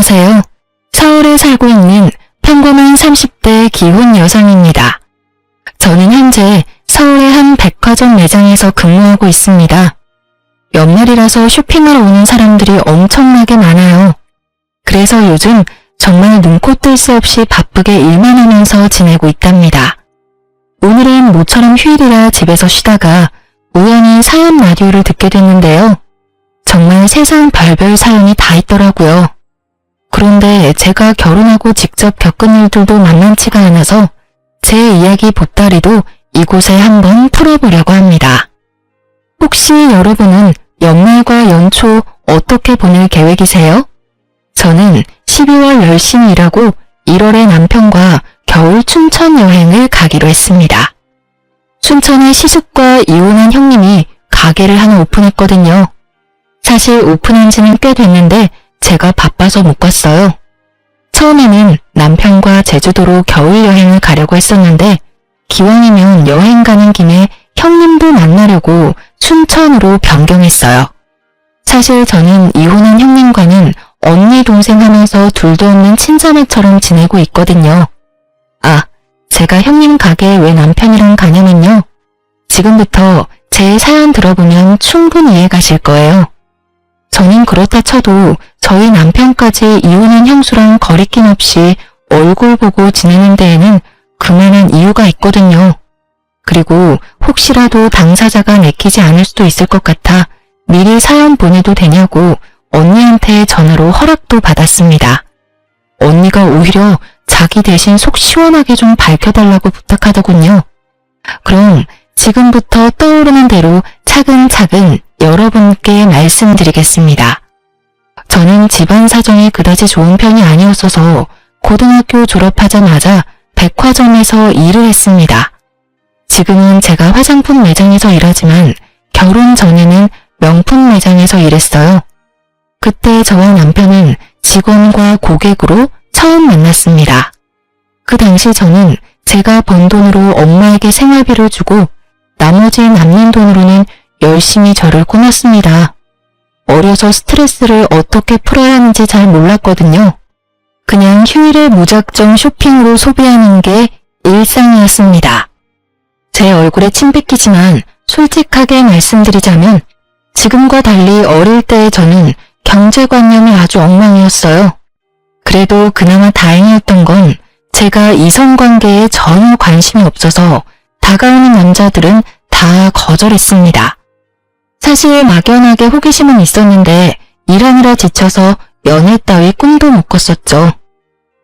안녕하세요. 서울에 살고 있는 평범한 30대 기혼 여성입니다. 저는 현재 서울의 한 백화점 매장에서 근무하고 있습니다. 연말이라서 쇼핑하러 오는 사람들이 엄청나게 많아요. 그래서 요즘 정말 눈코 뜰 새 없이 바쁘게 일만 하면서 지내고 있답니다. 오늘은 모처럼 휴일이라 집에서 쉬다가 우연히 사연 라디오를 듣게 됐는데요. 정말 세상 별별 사연이 다 있더라고요. 그런데 제가 결혼하고 직접 겪은 일들도 만만치가 않아서 제 이야기 보따리도 이곳에 한번 풀어보려고 합니다. 혹시 여러분은 연말과 연초 어떻게 보낼 계획이세요? 저는 12월 열심히 일하고 1월에 남편과 겨울 춘천 여행을 가기로 했습니다. 춘천에 시숙과 이혼한 형님이 가게를 하나 오픈했거든요. 사실 오픈한 지는 꽤 됐는데 제가 바빠서 못 갔어요. 처음에는 남편과 제주도로 겨울 여행을 가려고 했었는데 기왕이면 여행 가는 김에 형님도 만나려고 춘천으로 변경했어요. 사실 저는 이혼한 형님과는 언니 동생 하면서 둘도 없는 친자매처럼 지내고 있거든요. 아, 제가 형님 가게에 왜 남편이랑 가냐면요. 지금부터 제 사연 들어보면 충분히 이해 가실 거예요. 저는 그렇다 쳐도 저희 남편까지 이혼한 형수랑 거리낌 없이 얼굴 보고 지내는 데에는 그만한 이유가 있거든요. 그리고 혹시라도 당사자가 내키지 않을 수도 있을 것 같아 미리 사연 보내도 되냐고 언니한테 전화로 허락도 받았습니다. 언니가 오히려 자기 대신 속 시원하게 좀 밝혀달라고 부탁하더군요. 그럼 지금부터 떠오르는 대로 차근차근 여러분께 말씀드리겠습니다. 저는 집안 사정이 그다지 좋은 편이 아니었어서 고등학교 졸업하자마자 백화점에서 일을 했습니다. 지금은 제가 화장품 매장에서 일하지만 결혼 전에는 명품 매장에서 일했어요. 그때 저와 남편은 직원과 고객으로 처음 만났습니다. 그 당시 저는 제가 번 돈으로 엄마에게 생활비를 주고 나머지 남는 돈으로는 열심히 저를 꾸몄습니다. 어려서 스트레스를 어떻게 풀어야 하는지 잘 몰랐거든요. 그냥 휴일에 무작정 쇼핑으로 소비하는 게 일상이었습니다. 제 얼굴에 침 뱉기지만 솔직하게 말씀드리자면 지금과 달리 어릴 때의 저는 경제관념이 아주 엉망이었어요. 그래도 그나마 다행이었던 건 제가 이성관계에 전혀 관심이 없어서 다가오는 남자들은 다 거절했습니다. 사실 막연하게 호기심은 있었는데 일하느라 지쳐서 연애 따위 꿈도 못 꿨었죠.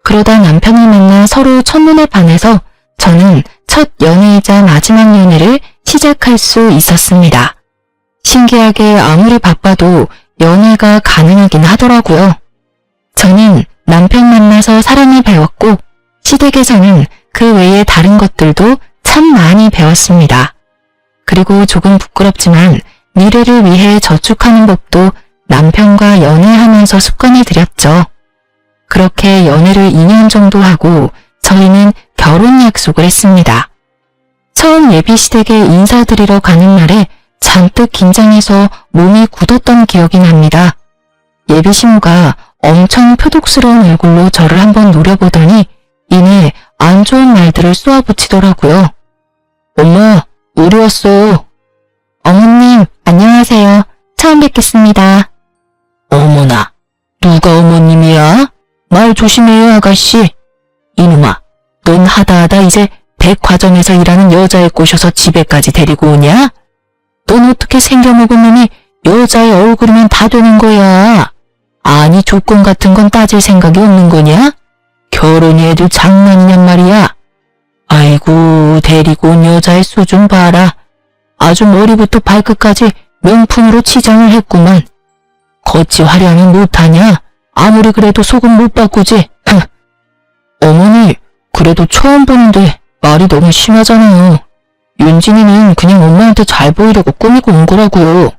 그러다 남편을 만나 서로 첫눈에 반해서 저는 첫 연애이자 마지막 연애를 시작할 수 있었습니다. 신기하게 아무리 바빠도 연애가 가능하긴 하더라고요. 저는 남편 만나서 사랑을 배웠고 시댁에서는 그 외에 다른 것들도 참 많이 배웠습니다. 그리고 조금 부끄럽지만 미래를 위해 저축하는 법도 남편과 연애하면서 습관을 들였죠. 그렇게 연애를 2년 정도 하고 저희는 결혼 약속을 했습니다. 처음 예비시댁에 인사드리러 가는 날에 잔뜩 긴장해서 몸이 굳었던 기억이 납니다. 예비신부가 엄청 표독스러운 얼굴로 저를 한번 노려보더니 이내 안 좋은 말들을 쏘아붙이더라고요. 엄마, 우리 왔어. 어머님, 안녕하세요. 처음 뵙겠습니다. 어머나, 누가 어머님이야? 말 조심해요, 아가씨. 이놈아, 넌 하다하다 이제 백화점에서 일하는 여자애 꼬셔서 집에까지 데리고 오냐? 넌 어떻게 생겨먹은 놈이 여자의 얼굴이면 다 되는 거야? 아니 조건 같은 건 따질 생각이 없는 거냐? 결혼이 애들 장난이냔 말이야. 아이고 데리고 온 여자의 수준 봐라. 아주 머리부터 발끝까지 명품으로 치장을 했구만. 겉이 화려하면 못하냐? 아무리 그래도 속은 못 바꾸지. 어머니 그래도 처음 보는데 말이 너무 심하잖아요. 윤진이는 그냥 엄마한테 잘 보이려고 꾸미고 온 거라고요.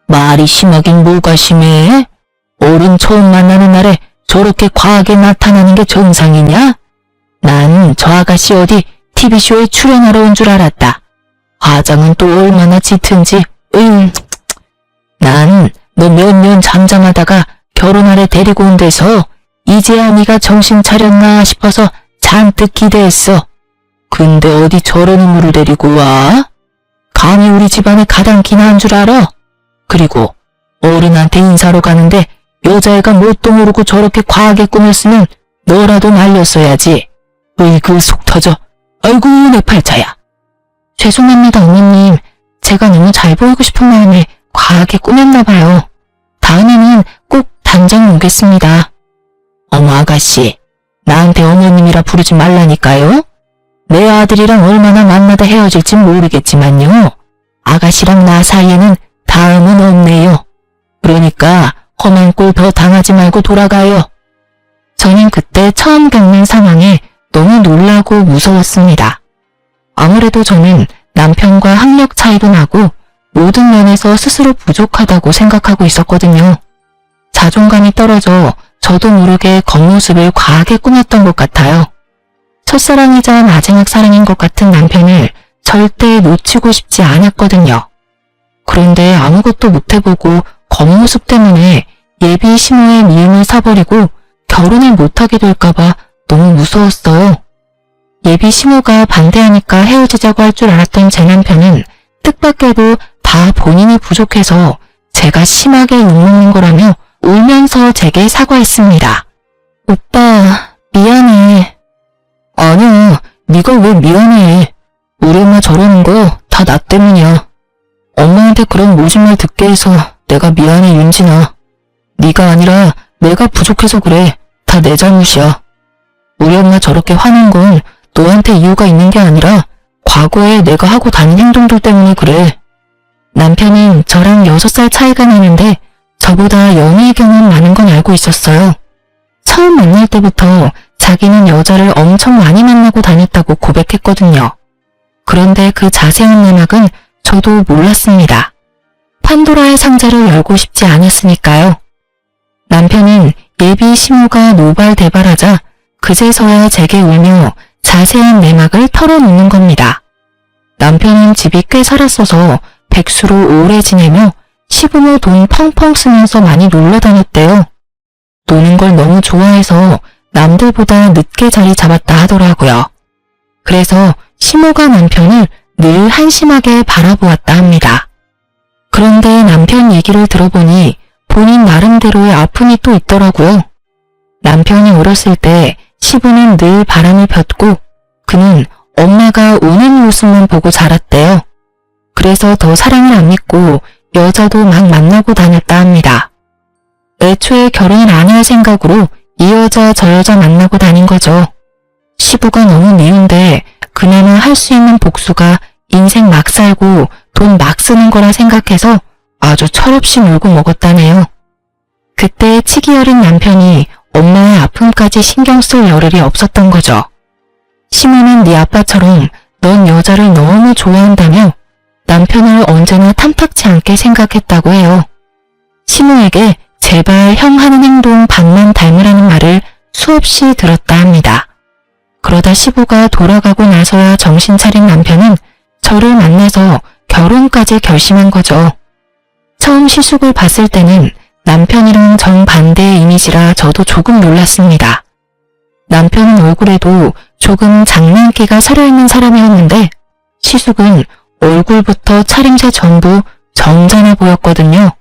말이 심하긴 뭐가 심해? 어른 처음 만나는 날에 저렇게 과하게 나타나는 게 정상이냐? 난 저 아가씨 어디 TV쇼에 출연하러 온 줄 알았다. 화장은 또 얼마나 짙은지. 난 너 몇 년 잠잠하다가 결혼하래 데리고 온 데서 이제야 네가 정신 차렸나 싶어서 잔뜩 기대했어. 근데 어디 저런 인물을 데리고 와? 감히 우리 집안에 가당키나 한 줄 알아? 그리고 어른한테 인사로 가는데 여자애가 뭣도 모르고 저렇게 과하게 꾸몄으면 너라도 말렸어야지. 으이그 속 터져. 아이고 내 팔자야. 죄송합니다 어머님. 제가 너무 잘 보이고 싶은 마음에 과하게 꾸몄나 봐요. 다음에는 꼭 단정 오겠습니다. 어머 아가씨, 나한테 어머님이라 부르지 말라니까요. 내 아들이랑 얼마나 만나다 헤어질진 모르겠지만요. 아가씨랑 나 사이에는 다음은 없네요. 그러니까 험한 꼴 더 당하지 말고 돌아가요. 저는 그때 처음 겪는 상황에 너무 놀라고 무서웠습니다. 아무래도 저는 남편과 학력 차이도 나고 모든 면에서 스스로 부족하다고 생각하고 있었거든요. 자존감이 떨어져 저도 모르게 겉모습을 과하게 꾸몄던 것 같아요. 첫사랑이자 마지막 사랑인 것 같은 남편을 절대 놓치고 싶지 않았거든요. 그런데 아무것도 못해보고 겉모습 때문에 예비 시모의 미움을 사버리고 결혼을 못하게 될까봐 너무 무서웠어요. 예비 시모가 반대하니까 헤어지자고 할 줄 알았던 제 남편은 뜻밖에도 다 본인이 부족해서 제가 심하게 욕먹는 거라며 울면서 제게 사과했습니다. 오빠, 미안해. 아니야, 네가 왜 미안해. 우리 엄마 저러는 거 다 나 때문이야. 엄마한테 그런 모진 말 듣게 해서 내가 미안해 윤진아. 네가 아니라 내가 부족해서 그래. 다 내 잘못이야. 우리 엄마 저렇게 화낸 건 너한테 이유가 있는 게 아니라 과거에 내가 하고 다닌 행동들 때문에 그래. 남편은 저랑 6살 차이가 나는데 저보다 연애 경험 많은 건 알고 있었어요. 처음 만날 때부터 자기는 여자를 엄청 많이 만나고 다녔다고 고백했거든요. 그런데 그 자세한 내막은 저도 몰랐습니다. 판도라의 상자를 열고 싶지 않았으니까요. 남편은 예비 시모가 노발대발하자 그제서야 제게 울며 자세한 내막을 털어놓는 겁니다. 남편은 집이 꽤 살았어서 백수로 오래 지내며 시부모 돈 펑펑 쓰면서 많이 놀러 다녔대요. 노는 걸 너무 좋아해서 남들보다 늦게 자리 잡았다 하더라고요. 그래서 시모가 남편을 늘 한심하게 바라보았다 합니다. 그런데 남편 얘기를 들어보니 본인 나름대로의 아픔이 또 있더라고요. 남편이 어렸을 때 시부는 늘 바람을 폈고 그는 엄마가 우는 모습만 보고 자랐대요. 그래서 더 사랑을 안 믿고 여자도 막 만나고 다녔다 합니다. 애초에 결혼을 안 할 생각으로 이 여자 저 여자 만나고 다닌 거죠. 시부가 너무 미운데 그나마 할 수 있는 복수가 인생 막 살고 돈 막 쓰는 거라 생각해서 아주 철없이 놀고 먹었다네요. 그때 치기 어린 남편이 엄마의 아픔까지 신경 쓸 여를이 없었던 거죠. 시모는 네 아빠처럼 넌 여자를 너무 좋아한다며 남편을 언제나 탐탁치 않게 생각했다고 해요. 시모에게 제발 형 하는 행동 반만 닮으라는 말을 수없이 들었다 합니다. 그러다 시부가 돌아가고 나서야 정신 차린 남편은 저를 만나서 결혼까지 결심한 거죠. 처음 시숙을 봤을 때는 남편이랑 정반대의 이미지라 저도 조금 놀랐습니다. 남편은 얼굴에도 조금 장난기가 서려있는 사람이었는데 시숙은 얼굴부터 차림새 전부 점잖아 보였거든요.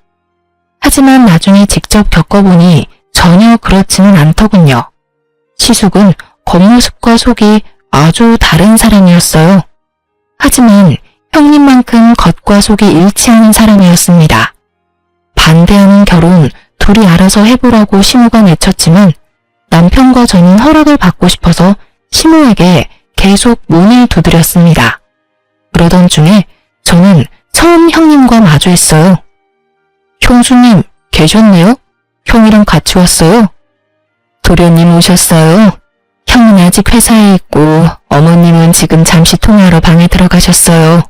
하지만 나중에 직접 겪어보니 전혀 그렇지는 않더군요. 시숙은 겉모습과 속이 아주 다른 사람이었어요. 하지만 형님만큼 겉과 속이 일치하는 사람이었습니다. 반대하는 결혼 둘이 알아서 해보라고 시모가 내쳤지만 남편과 저는 허락을 받고 싶어서 시모에게 계속 문을 두드렸습니다. 그러던 중에 저는 처음 형님과 마주했어요. 형수님 계셨네요? 형이랑 같이 왔어요? 도련님 오셨어요? 형은 아직 회사에 있고 어머님은 지금 잠시 통화하러 방에 들어가셨어요.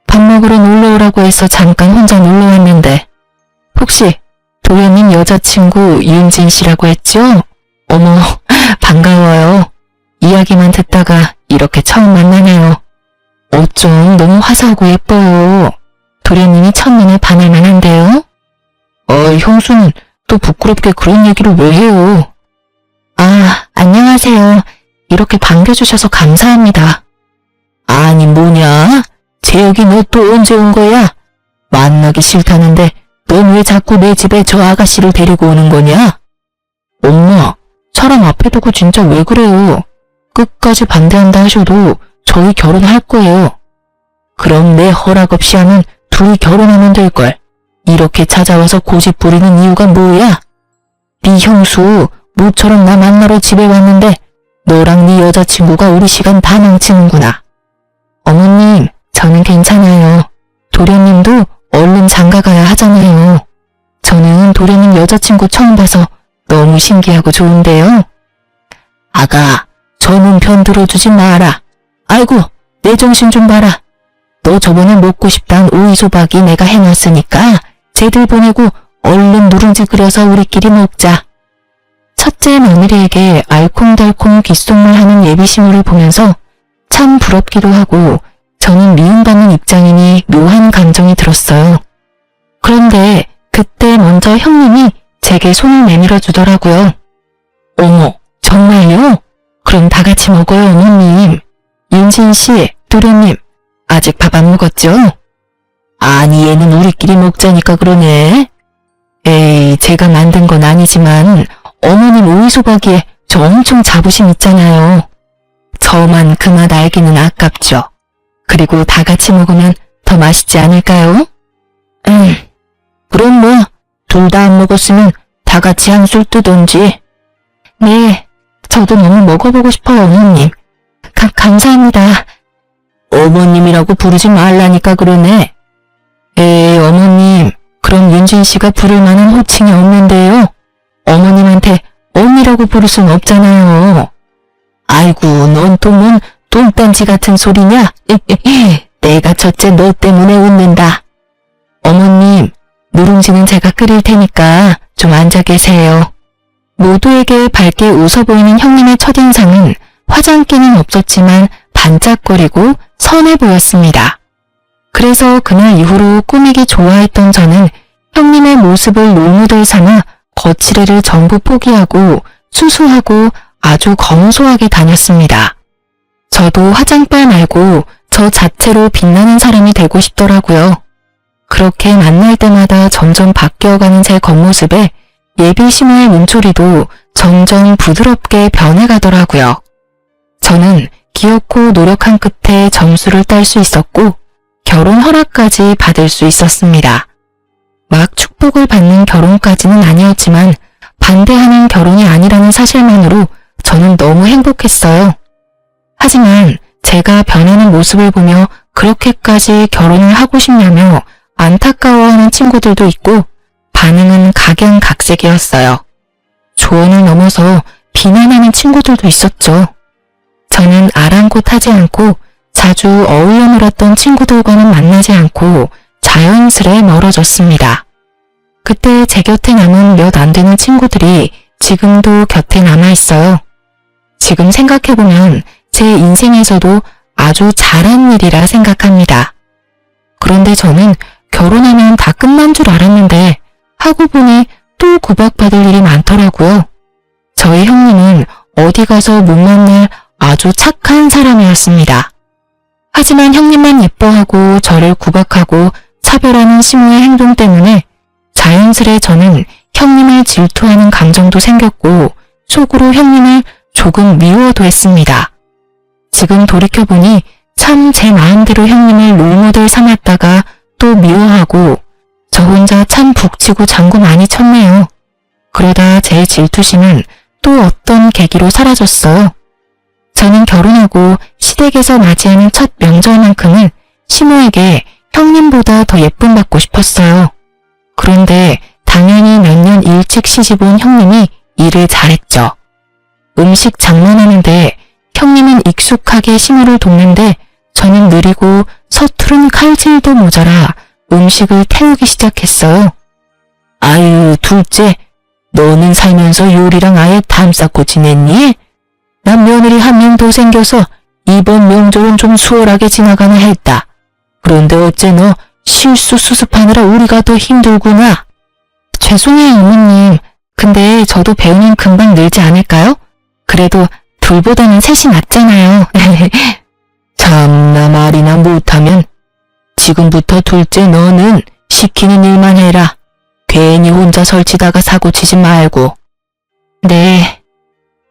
밥 먹으러 놀러 오라고 해서 잠깐 혼자 놀러 왔는데 혹시 도련님 여자친구 윤진 씨라고 했죠? 어머 반가워요. 이야기만 듣다가 이렇게 처음 만나네요. 어쩜 너무 화사하고 예뻐요. 도련님이 첫눈에 반할 만한데요? 형수는 또 부끄럽게 그런 얘기를 왜 해요? 아, 안녕하세요. 이렇게 반겨주셔서 감사합니다. 아니 뭐냐? 재혁이 너 또 언제 온 거야? 만나기 싫다는데 넌 왜 자꾸 내 집에 저 아가씨를 데리고 오는 거냐? 엄마, 사람 앞에 두고 진짜 왜 그래요? 끝까지 반대한다 하셔도 저희 결혼할 거예요. 그럼 내 허락 없이 하면 둘이 결혼하면 될걸. 이렇게 찾아와서 고집 부리는 이유가 뭐야? 네 형수 모처럼 나 만나러 집에 왔는데 너랑 네 여자친구가 우리 시간 다 망치는구나. 어머님, 저는 괜찮아요. 도련님도 얼른 장가가야 하잖아요. 저는 도련님 여자친구 처음 봐서 너무 신기하고 좋은데요. 아가, 저놈 편 들어주지 마라. 아이고, 내 정신 좀 봐라. 너 저번에 먹고 싶단 오이소박이 내가 해놨으니까 쟤들 보내고 얼른 누룽지 끓여서 우리끼리 먹자. 첫째 며느리에게 알콩달콩 귓속말 하는 예비시모를 보면서 참 부럽기도 하고 저는 미움받는 입장이니 묘한 감정이 들었어요. 그런데 그때 먼저 형님이 제게 손을 내밀어 주더라고요. 어머, 정말요? 그럼 다 같이 먹어요, 어머님. 윤진씨, 도련님, 아직 밥 안 먹었죠? 아니, 얘는 우리끼리 먹자니까 그러네. 에이, 제가 만든 건 아니지만 어머님 오이소박이에 저 엄청 자부심 있잖아요. 저만 그 맛 알기는 아깝죠. 그리고 다 같이 먹으면 더 맛있지 않을까요? 그럼 뭐 둘 다 안 먹었으면 다 같이 한술 뜨던지. 네, 저도 너무 먹어보고 싶어요, 어머님. 감사합니다. 어머님이라고 부르지 말라니까 그러네. 에이, 어머님, 그럼 윤진씨가 부를 만한 호칭이 없는데요. 어머님한테 언니라고 부를 순 없잖아요. 아이고, 넌 또 뭔 똥단지 같은 소리냐? 내가 첫째 너 때문에 웃는다. 어머님, 누룽지는 제가 끓일 테니까 좀 앉아 계세요. 모두에게 밝게 웃어 보이는 형님의 첫인상은 화장기는 없었지만 반짝거리고 선해 보였습니다. 그래서 그날 이후로 꾸미기 좋아했던 저는 형님의 모습을 롤모델 삼아 거칠애를 전부 포기하고 수수하고 아주 검소하게 다녔습니다. 저도 화장빨 말고 저 자체로 빛나는 사람이 되고 싶더라고요. 그렇게 만날 때마다 점점 바뀌어가는 제 겉모습에 예비시모의 문초리도 점점 부드럽게 변해가더라고요. 저는 기어코 노력한 끝에 점수를 딸 수 있었고 결혼 허락까지 받을 수 있었습니다. 막 축복을 받는 결혼까지는 아니었지만 반대하는 결혼이 아니라는 사실만으로 저는 너무 행복했어요. 하지만 제가 변하는 모습을 보며 그렇게까지 결혼을 하고 싶냐며 안타까워하는 친구들도 있고 반응은 각양각색이었어요. 조언을 넘어서 비난하는 친구들도 있었죠. 저는 아랑곳하지 않고 자주 어울려 놀았던 친구들과는 만나지 않고 자연스레 멀어졌습니다. 그때 제 곁에 남은 몇 안 되는 친구들이 지금도 곁에 남아있어요. 지금 생각해보면 제 인생에서도 아주 잘한 일이라 생각합니다. 그런데 저는 결혼하면 다 끝난 줄 알았는데 하고 보니 또 구박받을 일이 많더라고요. 저희 형님은 어디 가서 못 만날 아주 착한 사람이었습니다. 하지만 형님만 예뻐하고 저를 구박하고 차별하는 시모의 행동 때문에 자연스레 저는 형님을 질투하는 감정도 생겼고 속으로 형님을 조금 미워도 했습니다. 지금 돌이켜보니 참 제 마음대로 형님을 롤모델 삼았다가 또 미워하고 저 혼자 참 북치고 장구 많이 쳤네요. 그러다 제 질투심은 또 어떤 계기로 사라졌어요. 저는 결혼하고 시댁에서 맞이하는 첫 명절만큼은 시모에게 형님보다 더 예쁨 받고 싶었어요. 그런데 당연히 몇 년 일찍 시집 온 형님이 일을 잘했죠. 음식 장만하는데 형님은 익숙하게 시모를 돕는데 저는 느리고 서투른 칼질도 모자라 음식을 태우기 시작했어요. 아유, 둘째, 너는 살면서 요리랑 아예 담 쌓고 지냈니? 난 며느리 한 명 더 생겨서 이번 명절은 좀 수월하게 지나가나 했다. 그런데 어째 너 실수 수습하느라 우리가 더 힘들구나. 죄송해요, 어머님. 근데 저도 배우면 금방 늘지 않을까요? 그래도 둘보다는 셋이 낫잖아요. 참나 말이나 못하면 지금부터 둘째 너는 시키는 일만 해라. 괜히 혼자 설치다가 사고 치지 말고. 네.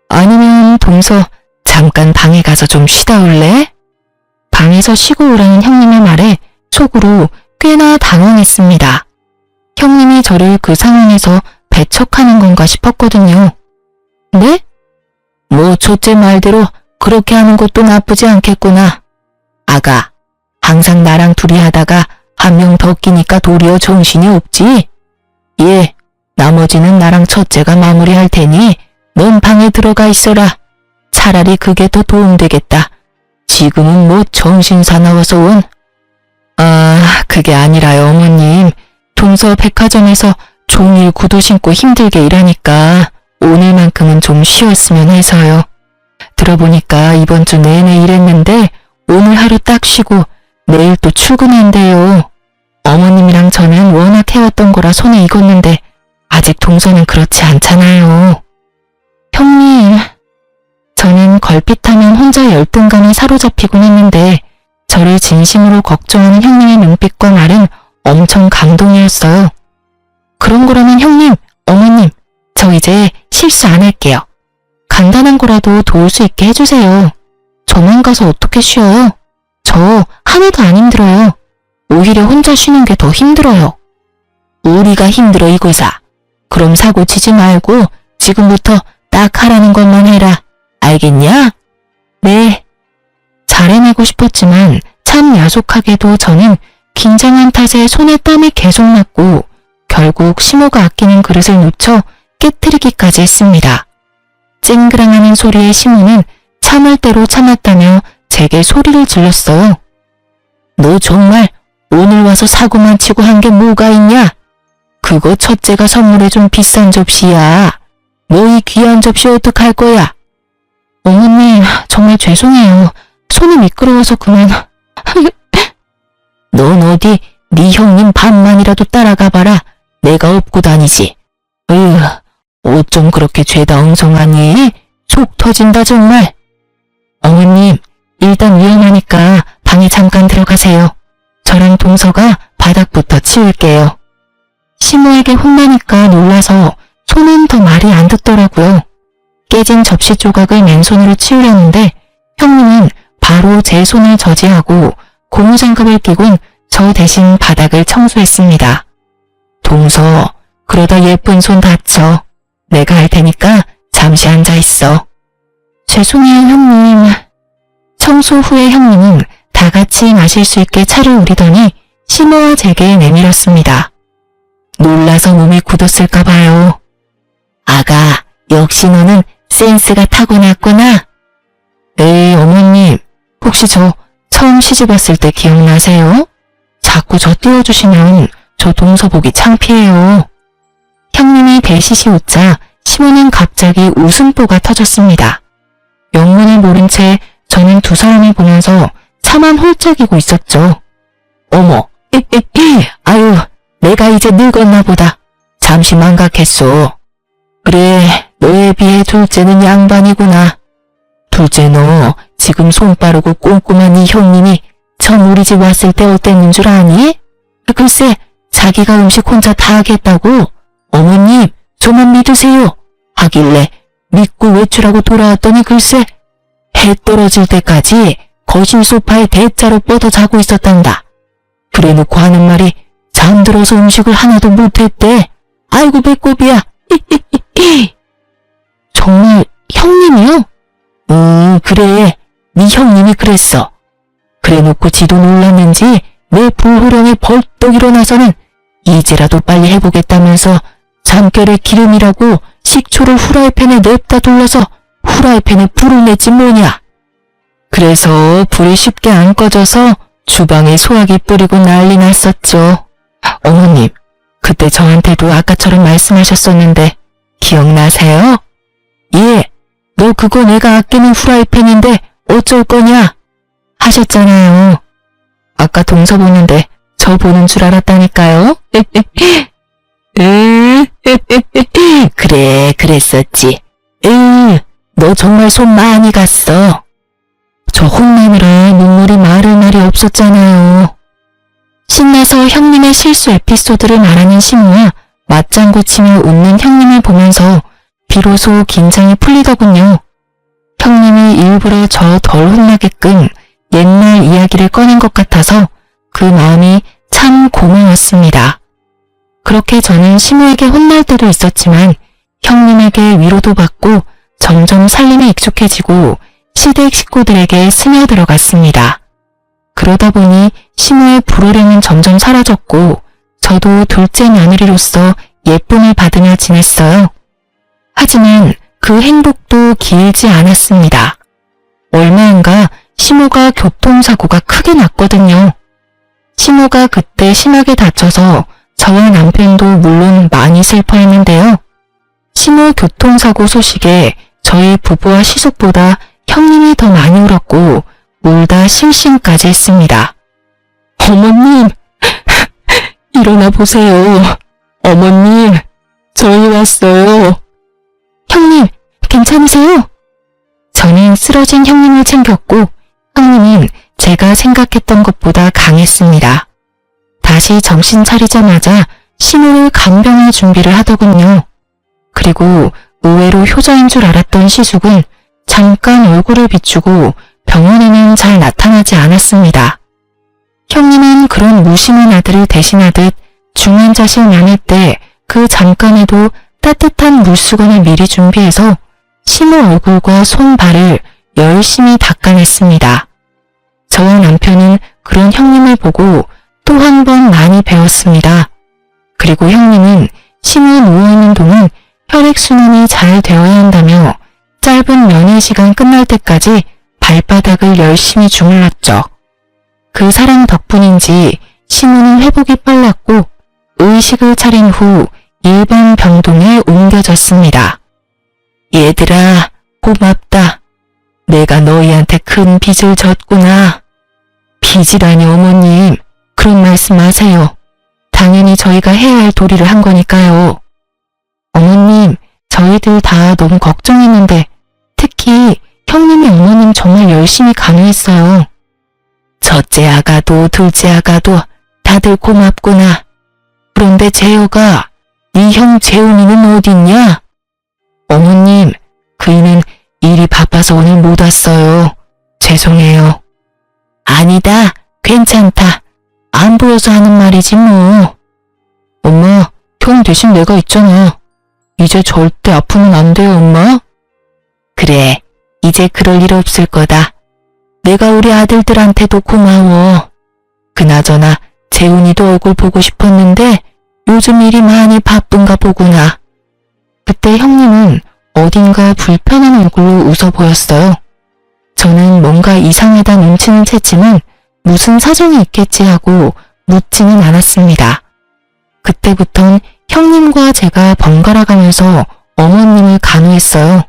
아니면 동서 잠깐 방에 가서 좀 쉬다 올래? 방에서 쉬고 오라는 형님의 말에 속으로 꽤나 당황했습니다. 형님이 저를 그 상황에서 배척하는 건가 싶었거든요. 네? 뭐 첫째 말대로 그렇게 하는 것도 나쁘지 않겠구나. 아가, 항상 나랑 둘이 하다가 한 명 더 끼니까 도리어 정신이 없지? 예, 나머지는 나랑 첫째가 마무리할 테니 넌 방에 들어가 있어라. 차라리 그게 더 도움되겠다. 지금은 뭐 정신 사나워서 온? 아, 그게 아니라요, 어머님. 동서 백화점에서 종일 구두 신고 힘들게 일하니까 오늘만큼은 좀 쉬었으면 해서요. 들어보니까 이번 주 내내 일했는데 오늘 하루 딱 쉬고 내일 또 출근한대요. 어머님이랑 저는 워낙 해왔던 거라 손에 익었는데 아직 동서는 그렇지 않잖아요. 형님, 저는 걸핏하면 혼자 열등감에 사로잡히곤 했는데 저를 진심으로 걱정하는 형님의 눈빛과 말은 엄청 감동이었어요. 그런 거라면 형님, 어머님, 저 이제 실수 안 할게요. 간단한 거라도 도울 수 있게 해주세요. 저만 가서 어떻게 쉬어요? 저 하나도 안 힘들어요. 오히려 혼자 쉬는 게 더 힘들어요. 우리가 힘들어 이거사. 그럼 사고 치지 말고 지금부터 딱 하라는 것만 해라. 알겠냐? 네. 잘해내고 싶었지만 참 야속하게도 저는 긴장한 탓에 손에 땀이 계속 났고 결국 시모가 아끼는 그릇을 놓쳐 깨트리기까지 했습니다. 쨍그랑하는 소리에 시모는 참을 대로 참았다며 제게 소리를 질렀어요. 너 정말 오늘 와서 사고만 치고 한 게 뭐가 있냐? 그거 첫째가 선물해준 비싼 접시야. 너 이 귀한 접시 어떡할 거야? 어머님, 정말 죄송해요. 손이 미끄러워서 그만. 넌 어디 네 형님 반만이라도 따라가 봐라. 내가 업고 다니지. 옷 좀 그렇게 죄다 엉성하니? 속 터진다 정말. 어머님, 일단 위험하니까 방에 잠깐 들어가세요. 저랑 동서가 바닥부터 치울게요. 시모에게 혼나니까 놀라서 손은 더 말이 안 듣더라고요. 깨진 접시 조각을 맨손으로 치우려는데 형님은 바로 제 손을 저지하고 고무장갑을 끼곤 저 대신 바닥을 청소했습니다. 동서, 그러다 예쁜 손 다쳐. 내가 할 테니까 잠시 앉아있어. 죄송해요, 형님. 청소 후에 형님은 다 같이 마실 수 있게 차를 우리더니 시모와 제게 내밀었습니다. 놀라서 몸이 굳었을까 봐요. 아가, 역시 너는 센스가 타고났구나. 에이, 어머님, 혹시 저 처음 시집 왔을 때 기억나세요? 자꾸 저 띄워주시면 저 동서 보기 창피해요. 형님이 배시시 웃자 시모는 갑자기 웃음보가 터졌습니다. 영문을 모른 채 저는 두 사람을 보면서 차만 홀짝이고 있었죠. 어머, 아유, 내가 이제 늙었나 보다. 잠시 망각했어. 그래, 너에 비해 둘째는 양반이구나. 둘째 너 지금 손 빠르고 꼼꼼한 이 형님이 처음 우리 집 왔을 때 어땠는 줄 아니? 글쎄, 자기가 음식 혼자 다 하겠다고. 어머님, 저만 믿으세요. 하길래 믿고 외출하고 돌아왔더니 글쎄, 해 떨어질 때까지 거실 소파에 대자로 뻗어 자고 있었단다. 그래놓고 하는 말이 잠들어서 음식을 하나도 못했대. 아이고 배꼽이야. 정말 형님이요? 그래. 네 형님이 그랬어. 그래놓고 지도 놀랐는지 내 불호령에 벌떡 일어나서는 이제라도 빨리 해보겠다면서 잠결에 기름이라고 식초를 후라이팬에 냅다 둘러서 후라이팬에 불을 냈지 뭐냐. 그래서 불이 쉽게 안 꺼져서 주방에 소화기 뿌리고 난리 났었죠. 어머님, 그때 저한테도 아까처럼 말씀하셨었는데 기억나세요? 예, 너 그거 내가 아끼는 후라이팬인데 어쩔 거냐? 하셨잖아요. 아까 동서 보는데 저 보는 줄 알았다니까요. 그래, 그랬었지. 너 정말 손 많이 갔어. 저 혼내느라 눈물이 마를 날이 없었잖아요. 신나서 형님의 실수 에피소드를 말하는 시모와 맞장구 치며 웃는 형님을 보면서 비로소 긴장이 풀리더군요. 형님이 일부러 저 덜 혼나게끔 옛날 이야기를 꺼낸 것 같아서 그 마음이 참 고마웠습니다. 그렇게 저는 시모에게 혼날 때도 있었지만 형님에게 위로도 받고 점점 살림에 익숙해지고 시댁 식구들에게 스며들어갔습니다. 그러다 보니 시모의 불호령은 점점 사라졌고 저도 둘째 며느리로서 예쁨을 받으며 지냈어요. 하지만 그 행복도 길지 않았습니다. 얼마 안가 시모가 교통사고가 크게 났거든요. 시모가 그때 심하게 다쳐서 저와 남편도 물론 많이 슬퍼했는데요. 시모 교통사고 소식에 저희 부부와 시숙보다 형님이 더 많이 울었고 울다 실신까지 했습니다. 어머님, 일어나 보세요. 어머님, 저희 왔어요. 형님, 괜찮으세요? 저는 쓰러진 형님을 챙겼고 형님은 제가 생각했던 것보다 강했습니다. 다시 정신 차리자마자 시모를 간병할 준비를 하더군요. 그리고 의외로 효자인 줄 알았던 시숙은 잠깐 얼굴을 비추고 병원에는 잘 나타나지 않았습니다. 형님은 그런 무심한 아들을 대신하듯 중환자실 면회 때 그 잠깐에도 따뜻한 물수건을 미리 준비해서 시모 얼굴과 손, 발을 열심히 닦아냈습니다. 저와 남편은 그런 형님을 보고 또 한 번 많이 배웠습니다. 그리고 형님은 시모 누워있는 동안 혈액순환이 잘 되어야 한다며 짧은 면회 시간 끝날 때까지 발바닥을 열심히 주물렀죠. 그 사랑 덕분인지 시모는 회복이 빨랐고 의식을 차린 후 일반 병동에 옮겨졌습니다. 얘들아, 고맙다. 내가 너희한테 큰 빚을 졌구나. 빚이라니 어머님, 그런 말씀 마세요. 당연히 저희가 해야 할 도리를 한 거니까요. 어머님, 저희들 다 너무 걱정했는데 특히 형님이 어머님 정말 열심히 간호했어요. 첫째 아가도 둘째 아가도 다들 고맙구나. 그런데 재호가, 네 형 재훈이는 어딨냐? 어머님, 그이는 일이 바빠서 오늘 못 왔어요. 죄송해요. 아니다, 괜찮다. 안 보여서 하는 말이지 뭐. 엄마, 형 대신 내가 있잖아. 이제 절대 아프면 안 돼요, 엄마? 그래, 이제 그럴 일 없을 거다. 내가 우리 아들들한테도 고마워. 그나저나 재훈이도 얼굴 보고 싶었는데 요즘 일이 많이 바쁜가 보구나. 그때 형님은 어딘가 불편한 얼굴로 웃어 보였어요. 저는 뭔가 이상하다 눈치는 챘지만 무슨 사정이 있겠지 하고 묻지는 않았습니다. 그때부턴 형님과 제가 번갈아 가면서 어머님을 간호했어요.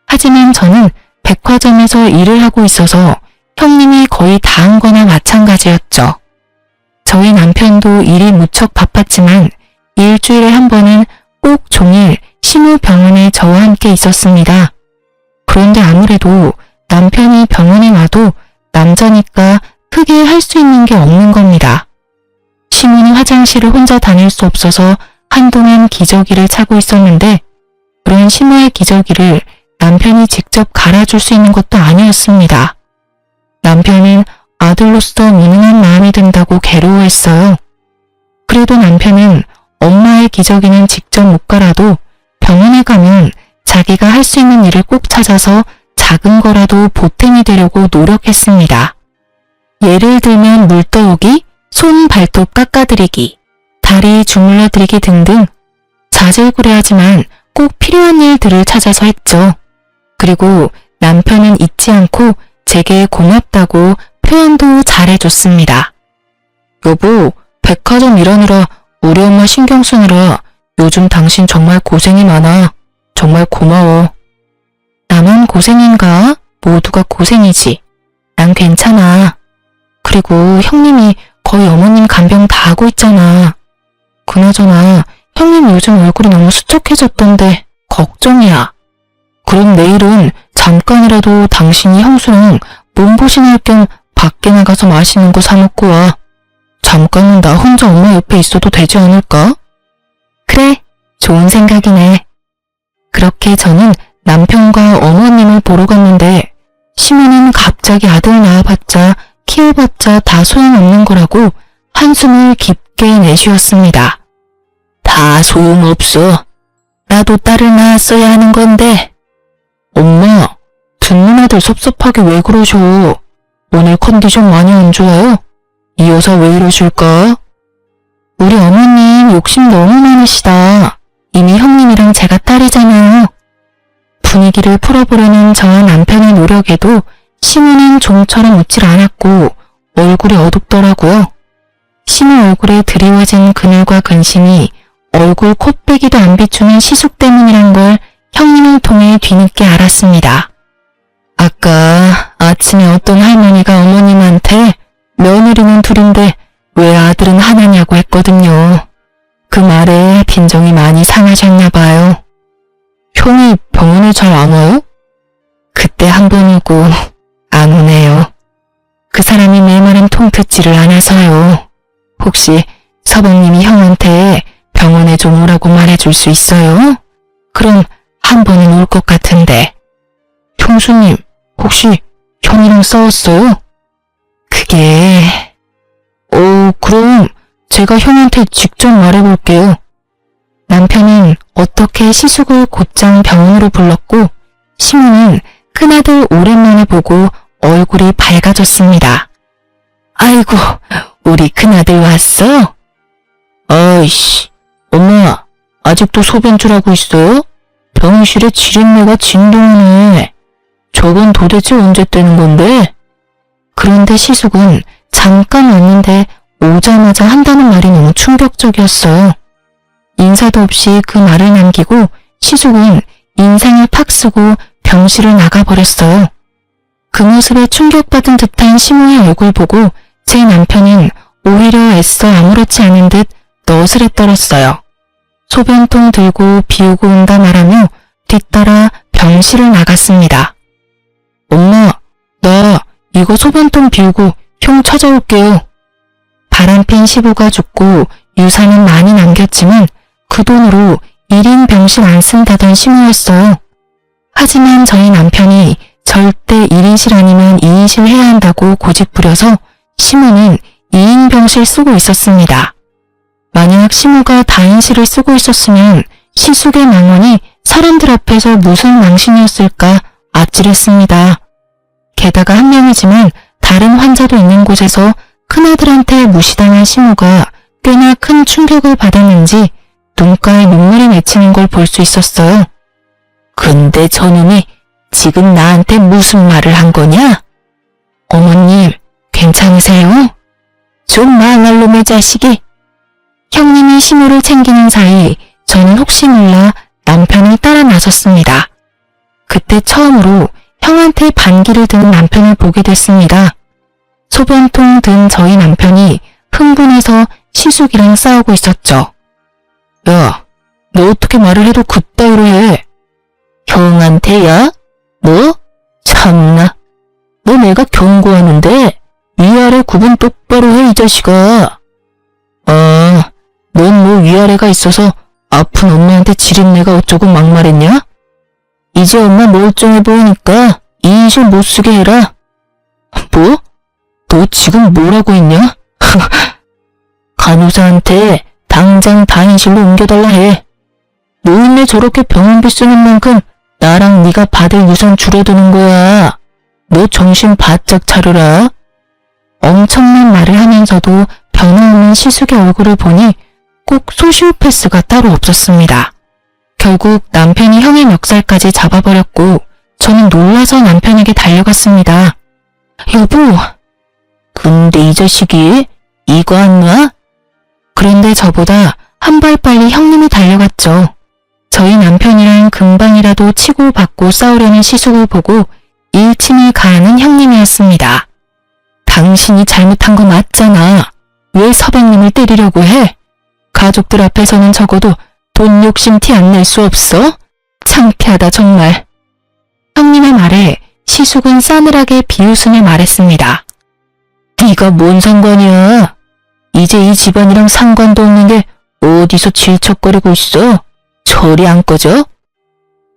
하지만 저는 백화점에서 일을 하고 있어서 형님이 거의 다 한 거나 마찬가지였죠. 저희 남편도 일이 무척 바빴지만 일주일에 한 번은 꼭 종일 시모 병원에 저와 함께 있었습니다. 그런데 아무래도 남편이 병원에 와도 남자니까 크게 할 수 있는 게 없는 겁니다. 시모는 화장실을 혼자 다닐 수 없어서 한동안 기저귀를 차고 있었는데 그런 시모의 기저귀를 남편이 직접 갈아줄 수 있는 것도 아니었습니다. 남편은 아들로서 무능한 마음이 든다고 괴로워했어요. 그래도 남편은 엄마의 기저귀는 직접 못 갈아도 병원에 가면 자기가 할 수 있는 일을 꼭 찾아서 작은 거라도 보탬이 되려고 노력했습니다. 예를 들면 물 떠오기, 손 발톱 깎아드리기, 다리 주물러드리기 등등 자질구레하지만 꼭 필요한 일들을 찾아서 했죠. 그리고 남편은 잊지 않고 제게 고맙다고 표현도 잘해줬습니다. 여보, 백화점 일하느라 우리 엄마 신경 쓰느라 요즘 당신 정말 고생이 많아. 정말 고마워. 나만 고생인가? 모두가 고생이지. 난 괜찮아. 그리고 형님이 거의 어머님 간병 다 하고 있잖아. 그나저나 형님 요즘 얼굴이 너무 수척해졌던데 걱정이야. 그럼 내일은 잠깐이라도 당신이 형수랑 몸보신할 겸 밖에 나가서 맛있는 거 사 먹고 와. 잠깐은 나 혼자 엄마 옆에 있어도 되지 않을까? 그래, 좋은 생각이네. 그렇게 저는 남편과 어머님을 보러 갔는데 시모는 갑자기 아들 낳아봤자 키워봤자 다 소용없는 거라고 한숨을 깊게 내쉬었습니다. 다 소용없어. 나도 딸을 낳았어야 하는 건데. 엄마, 듣는 아들 섭섭하게 왜 그러셔? 오늘 컨디션 많이 안 좋아요? 이 여사 왜 이러실까? 우리 어머님 욕심 너무 많으시다. 이미 형님이랑 제가 딸이잖아요. 분위기를 풀어보려는 저와 남편의 노력에도 시모는 좀처럼 웃질 않았고 얼굴이 어둡더라고요. 시모 얼굴에 드리워진 그늘과 근심이 얼굴 콧배기도 안 비추는 시숙 때문이란 걸 형님을 통해 뒤늦게 알았습니다. 아까 아침에 어떤 할머니가 어머님한테 며느리는 둘인데 왜 아들은 하나냐고 했거든요. 그 말에 빈정이 많이 상하셨나 봐요. 형이 병원에 잘 안 와요? 그때 한 번이고 안 오네요. 그 사람이 내 말은 통듣지를 않아서요. 혹시 서방님이 형한테 병원에 좀 오라고 말해줄 수 있어요? 그럼 한 번은 올 것 같은데. 형수님, 혹시 형이랑 싸웠어요? 그게... 그럼 제가 형한테 직접 말해볼게요. 남편은 어떻게 시숙을 곧장 병원으로 불렀고 시모는 큰아들 오랜만에 보고 얼굴이 밝아졌습니다. 아이고, 우리 큰아들 왔어? 아이씨, 엄마, 아직도 소변줄하고 있어요? 병실에 지린내가 진동이네. 저건 도대체 언제 떼는 건데? 그런데 시숙은 잠깐 왔는데 오자마자 한다는 말이 너무 충격적이었어요. 인사도 없이 그 말을 남기고 시숙은 인상을 팍 쓰고 병실을 나가버렸어요. 그 모습에 충격받은 듯한 시모의 얼굴 보고 제 남편은 오히려 애써 아무렇지 않은 듯 너스레 떨었어요. 소변통 들고 비우고 온다 말하며 뒤따라 병실을 나갔습니다. 엄마, 나 이거 소변통 비우고 형 찾아올게요. 바람핀 시부가 죽고 유산은 많이 남겼지만 그 돈으로 1인 병실 안 쓴다던 시모였어요. 하지만 저희 남편이 절대 1인실 아니면 2인실 해야 한다고 고집부려서 시모는 2인 병실 쓰고 있었습니다. 만약 시모가 다인실을 쓰고 있었으면 시숙의 망언이 사람들 앞에서 무슨 망신이었을까 아찔했습니다. 게다가 한 명이지만 다른 환자도 있는 곳에서 큰아들한테 무시당한 시모가 꽤나 큰 충격을 받았는지 눈가에 눈물이 맺히는 걸 볼 수 있었어요. 근데 저놈이 지금 나한테 무슨 말을 한 거냐? 어머님, 괜찮으세요? 좀 망할 놈의 자식이. 형님이 시모를 챙기는 사이 저는 혹시 몰라 남편을 따라 나섰습니다. 그때 처음으로 형한테 반기를 드는 남편을 보게 됐습니다. 소변통 든 저희 남편이 흥분해서 시숙이랑 싸우고 있었죠. 야, 너 어떻게 말을 해도 그따위로 해? 형한테야? 뭐? 참나. 너 내가 경고하는데 위아래 구분 똑바로 해, 이 자식아. 넌 뭐 위아래가 있어서 아픈 엄마한테 지린내가 어쩌고 막말했냐? 이제 엄마 멀쩡해 보이니까 2인실 못 쓰게 해라. 뭐? 너 지금 뭐라고 했냐? 간호사한테 당장 다인실로 옮겨달라 해. 노인네 저렇게 병원비 쓰는 만큼 나랑 네가 받을 유산 줄어드는 거야. 너 정신 바짝 차려라. 엄청난 말을 하면서도 변함없는 시숙의 얼굴을 보니 꼭 소시오패스가 따로 없었습니다. 결국 남편이 형의 멱살까지 잡아버렸고 저는 놀라서 남편에게 달려갔습니다. 여보, 근데 이 자식이 이거 안 놔? 그런데 저보다 한 발 빨리 형님이 달려갔죠. 저희 남편이랑 금방이라도 치고 받고 싸우려는 시숙을 보고 일침을 가하는 형님이었습니다. 당신이 잘못한 거 맞잖아. 왜 서방님을 때리려고 해? 가족들 앞에서는 적어도 돈 욕심 티 안 낼 수 없어? 창피하다 정말. 형님의 말에 시숙은 싸늘하게 비웃으며 말했습니다. 네가 뭔 상관이야? 이제 이 집안이랑 상관도 없는데 어디서 질척거리고 있어? 저리 안 꺼져?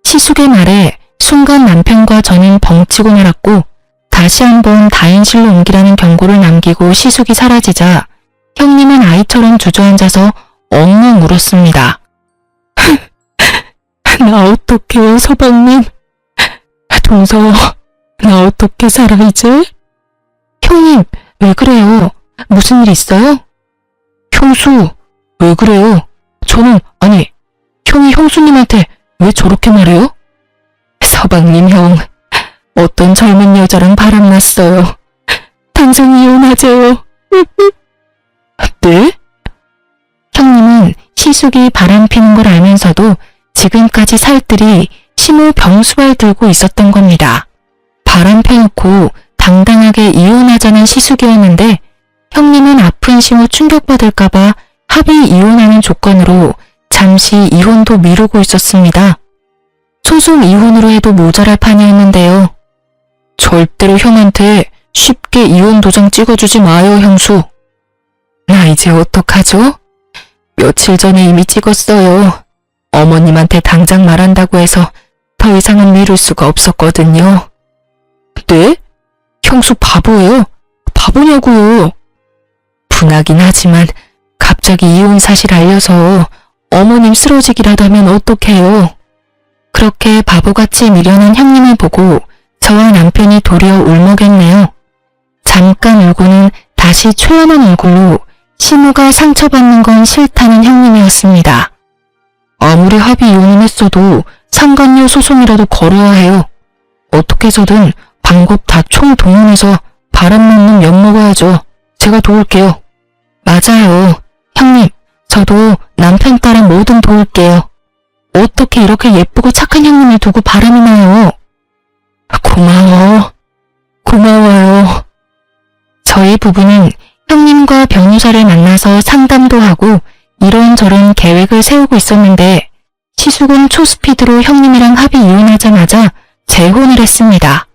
시숙의 말에 순간 남편과 저는 벙치고 말았고 다시 한번 다인실로 옮기라는 경고를 남기고 시숙이 사라지자 형님은 아이처럼 주저앉아서 엉엉 울었습니다. 나 어떡해요 서방님. 동서 나 어떻게 살아 이제? 형님, 왜 그래요? 무슨 일 있어요? 형수 왜 그래요? 저는 아니 형이 형수님한테 왜 저렇게 말해요? 서방님 형 어떤 젊은 여자랑 바람났어요. 당장 이혼하재요. 네? 형님은 시숙이 바람피는 걸 알면서도 지금까지 살뜰히 심호 병수발 들고 있었던 겁니다. 바람 펴놓고 당당하게 이혼하자는 시숙이었는데 형님은 아픈 심호 충격받을까봐 합의 이혼하는 조건으로 잠시 이혼도 미루고 있었습니다. 소송 이혼으로 해도 모자랄 판이었는데요. 절대로 형한테 쉽게 이혼 도장 찍어주지 마요 형수. 나 이제 어떡하죠? 며칠 전에 이미 찍었어요. 어머님한테 당장 말한다고 해서 더 이상은 미룰 수가 없었거든요. 네? 형수 바보예요? 바보냐고요? 분하긴 하지만 갑자기 이혼 사실 알려서 어머님 쓰러지기라도 하면 어떡해요? 그렇게 바보같이 미련한 형님을 보고 저와 남편이 도리어 울먹였네요. 잠깐 울고는 다시 초연한 얼굴로 시무가 상처받는 건 싫다는 형님이었습니다. 아무리 합의 이혼을 했어도 상간녀 소송이라도 걸어야 해요. 어떻게 해서든 방법 다 총동원해서 바람먹는 엿 먹어야죠. 제가 도울게요. 맞아요. 형님, 저도 남편 딸은 뭐든 도울게요. 어떻게 이렇게 예쁘고 착한 형님을 두고 바람이 나요? 고마워요. 저희 부부는 형님과 변호사를 만나서 상담도 하고 이런저런 계획을 세우고 있었는데 시숙은 초스피드로 형님이랑 합의 이혼하자마자 재혼을 했습니다.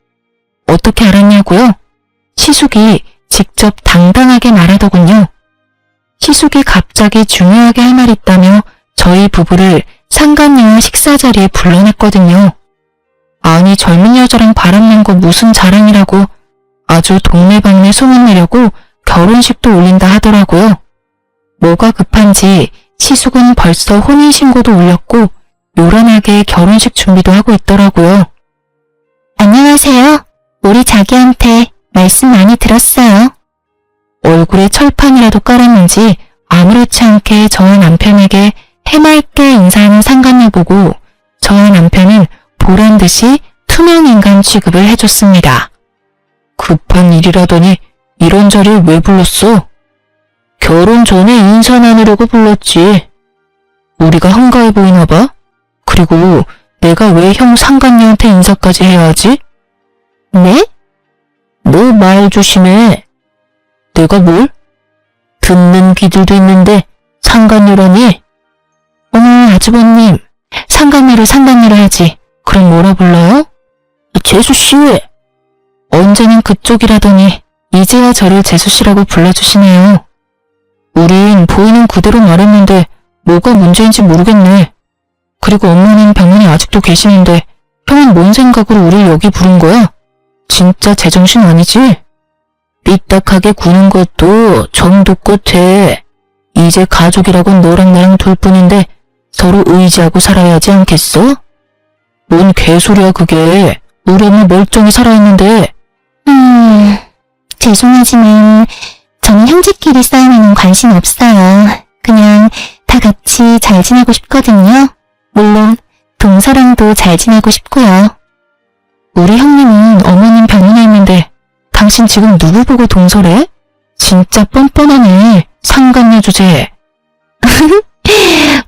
어떻게 알았냐고요? 시숙이 직접 당당하게 말하더군요. 시숙이 갑자기 중요하게 할 말 있다며 저희 부부를 상간녀와 식사 자리에 불러냈거든요. 아니 젊은 여자랑 바람난 거 무슨 자랑이라고 아주 동네방네 소문내려고 결혼식도 올린다 하더라고요. 뭐가 급한지 시숙은 벌써 혼인신고도 올렸고 요란하게 결혼식 준비도 하고 있더라고요. 안녕하세요. 우리 자기한테 말씀 많이 들었어요. 얼굴에 철판이라도 깔았는지 아무렇지 않게 저와 남편에게 해맑게 인사하는 상간녀 보고 저와 남편은 보란듯이 투명인간 취급을 해줬습니다. 급한 일이라더니 이런 자리에 왜 불렀어? 결혼 전에 인사 나누려고 불렀지. 우리가 한가해 보이나 봐? 그리고 내가 왜 형 상간녀한테 인사까지 해야 하지? 네? 너 말 조심해. 내가 뭘? 듣는 귀들도 있는데 상간녀라니? 어머 아주버님, 상간녀를 상간녀로 하지. 그럼 뭐라 불러요? 재수씨. 언제는 그쪽이라더니 이제야 저를 재수씨라고 불러주시네요. 우린 보이는 그대로 말했는데 뭐가 문제인지 모르겠네. 그리고 엄마는 병원에 아직도 계시는데 형은 뭔 생각으로 우릴 여기 부른 거야? 진짜 제정신 아니지? 삐딱하게 구는 것도 정도 끝에 이제 가족이라곤 너랑 나랑 둘뿐인데 서로 의지하고 살아야 하지 않겠어? 뭔 개소리야 그게. 우리 엄마 멀쩡히 살아있는데. 죄송하지만 저는 형제끼리 싸우면 관심 없어요. 그냥 다 같이 잘 지내고 싶거든요. 물론 동서랑도 잘 지내고 싶고요. 우리 형님은 어머님 병원에 있는데 당신 지금 누구 보고 동서래? 진짜 뻔뻔하네. 상간녀 주제.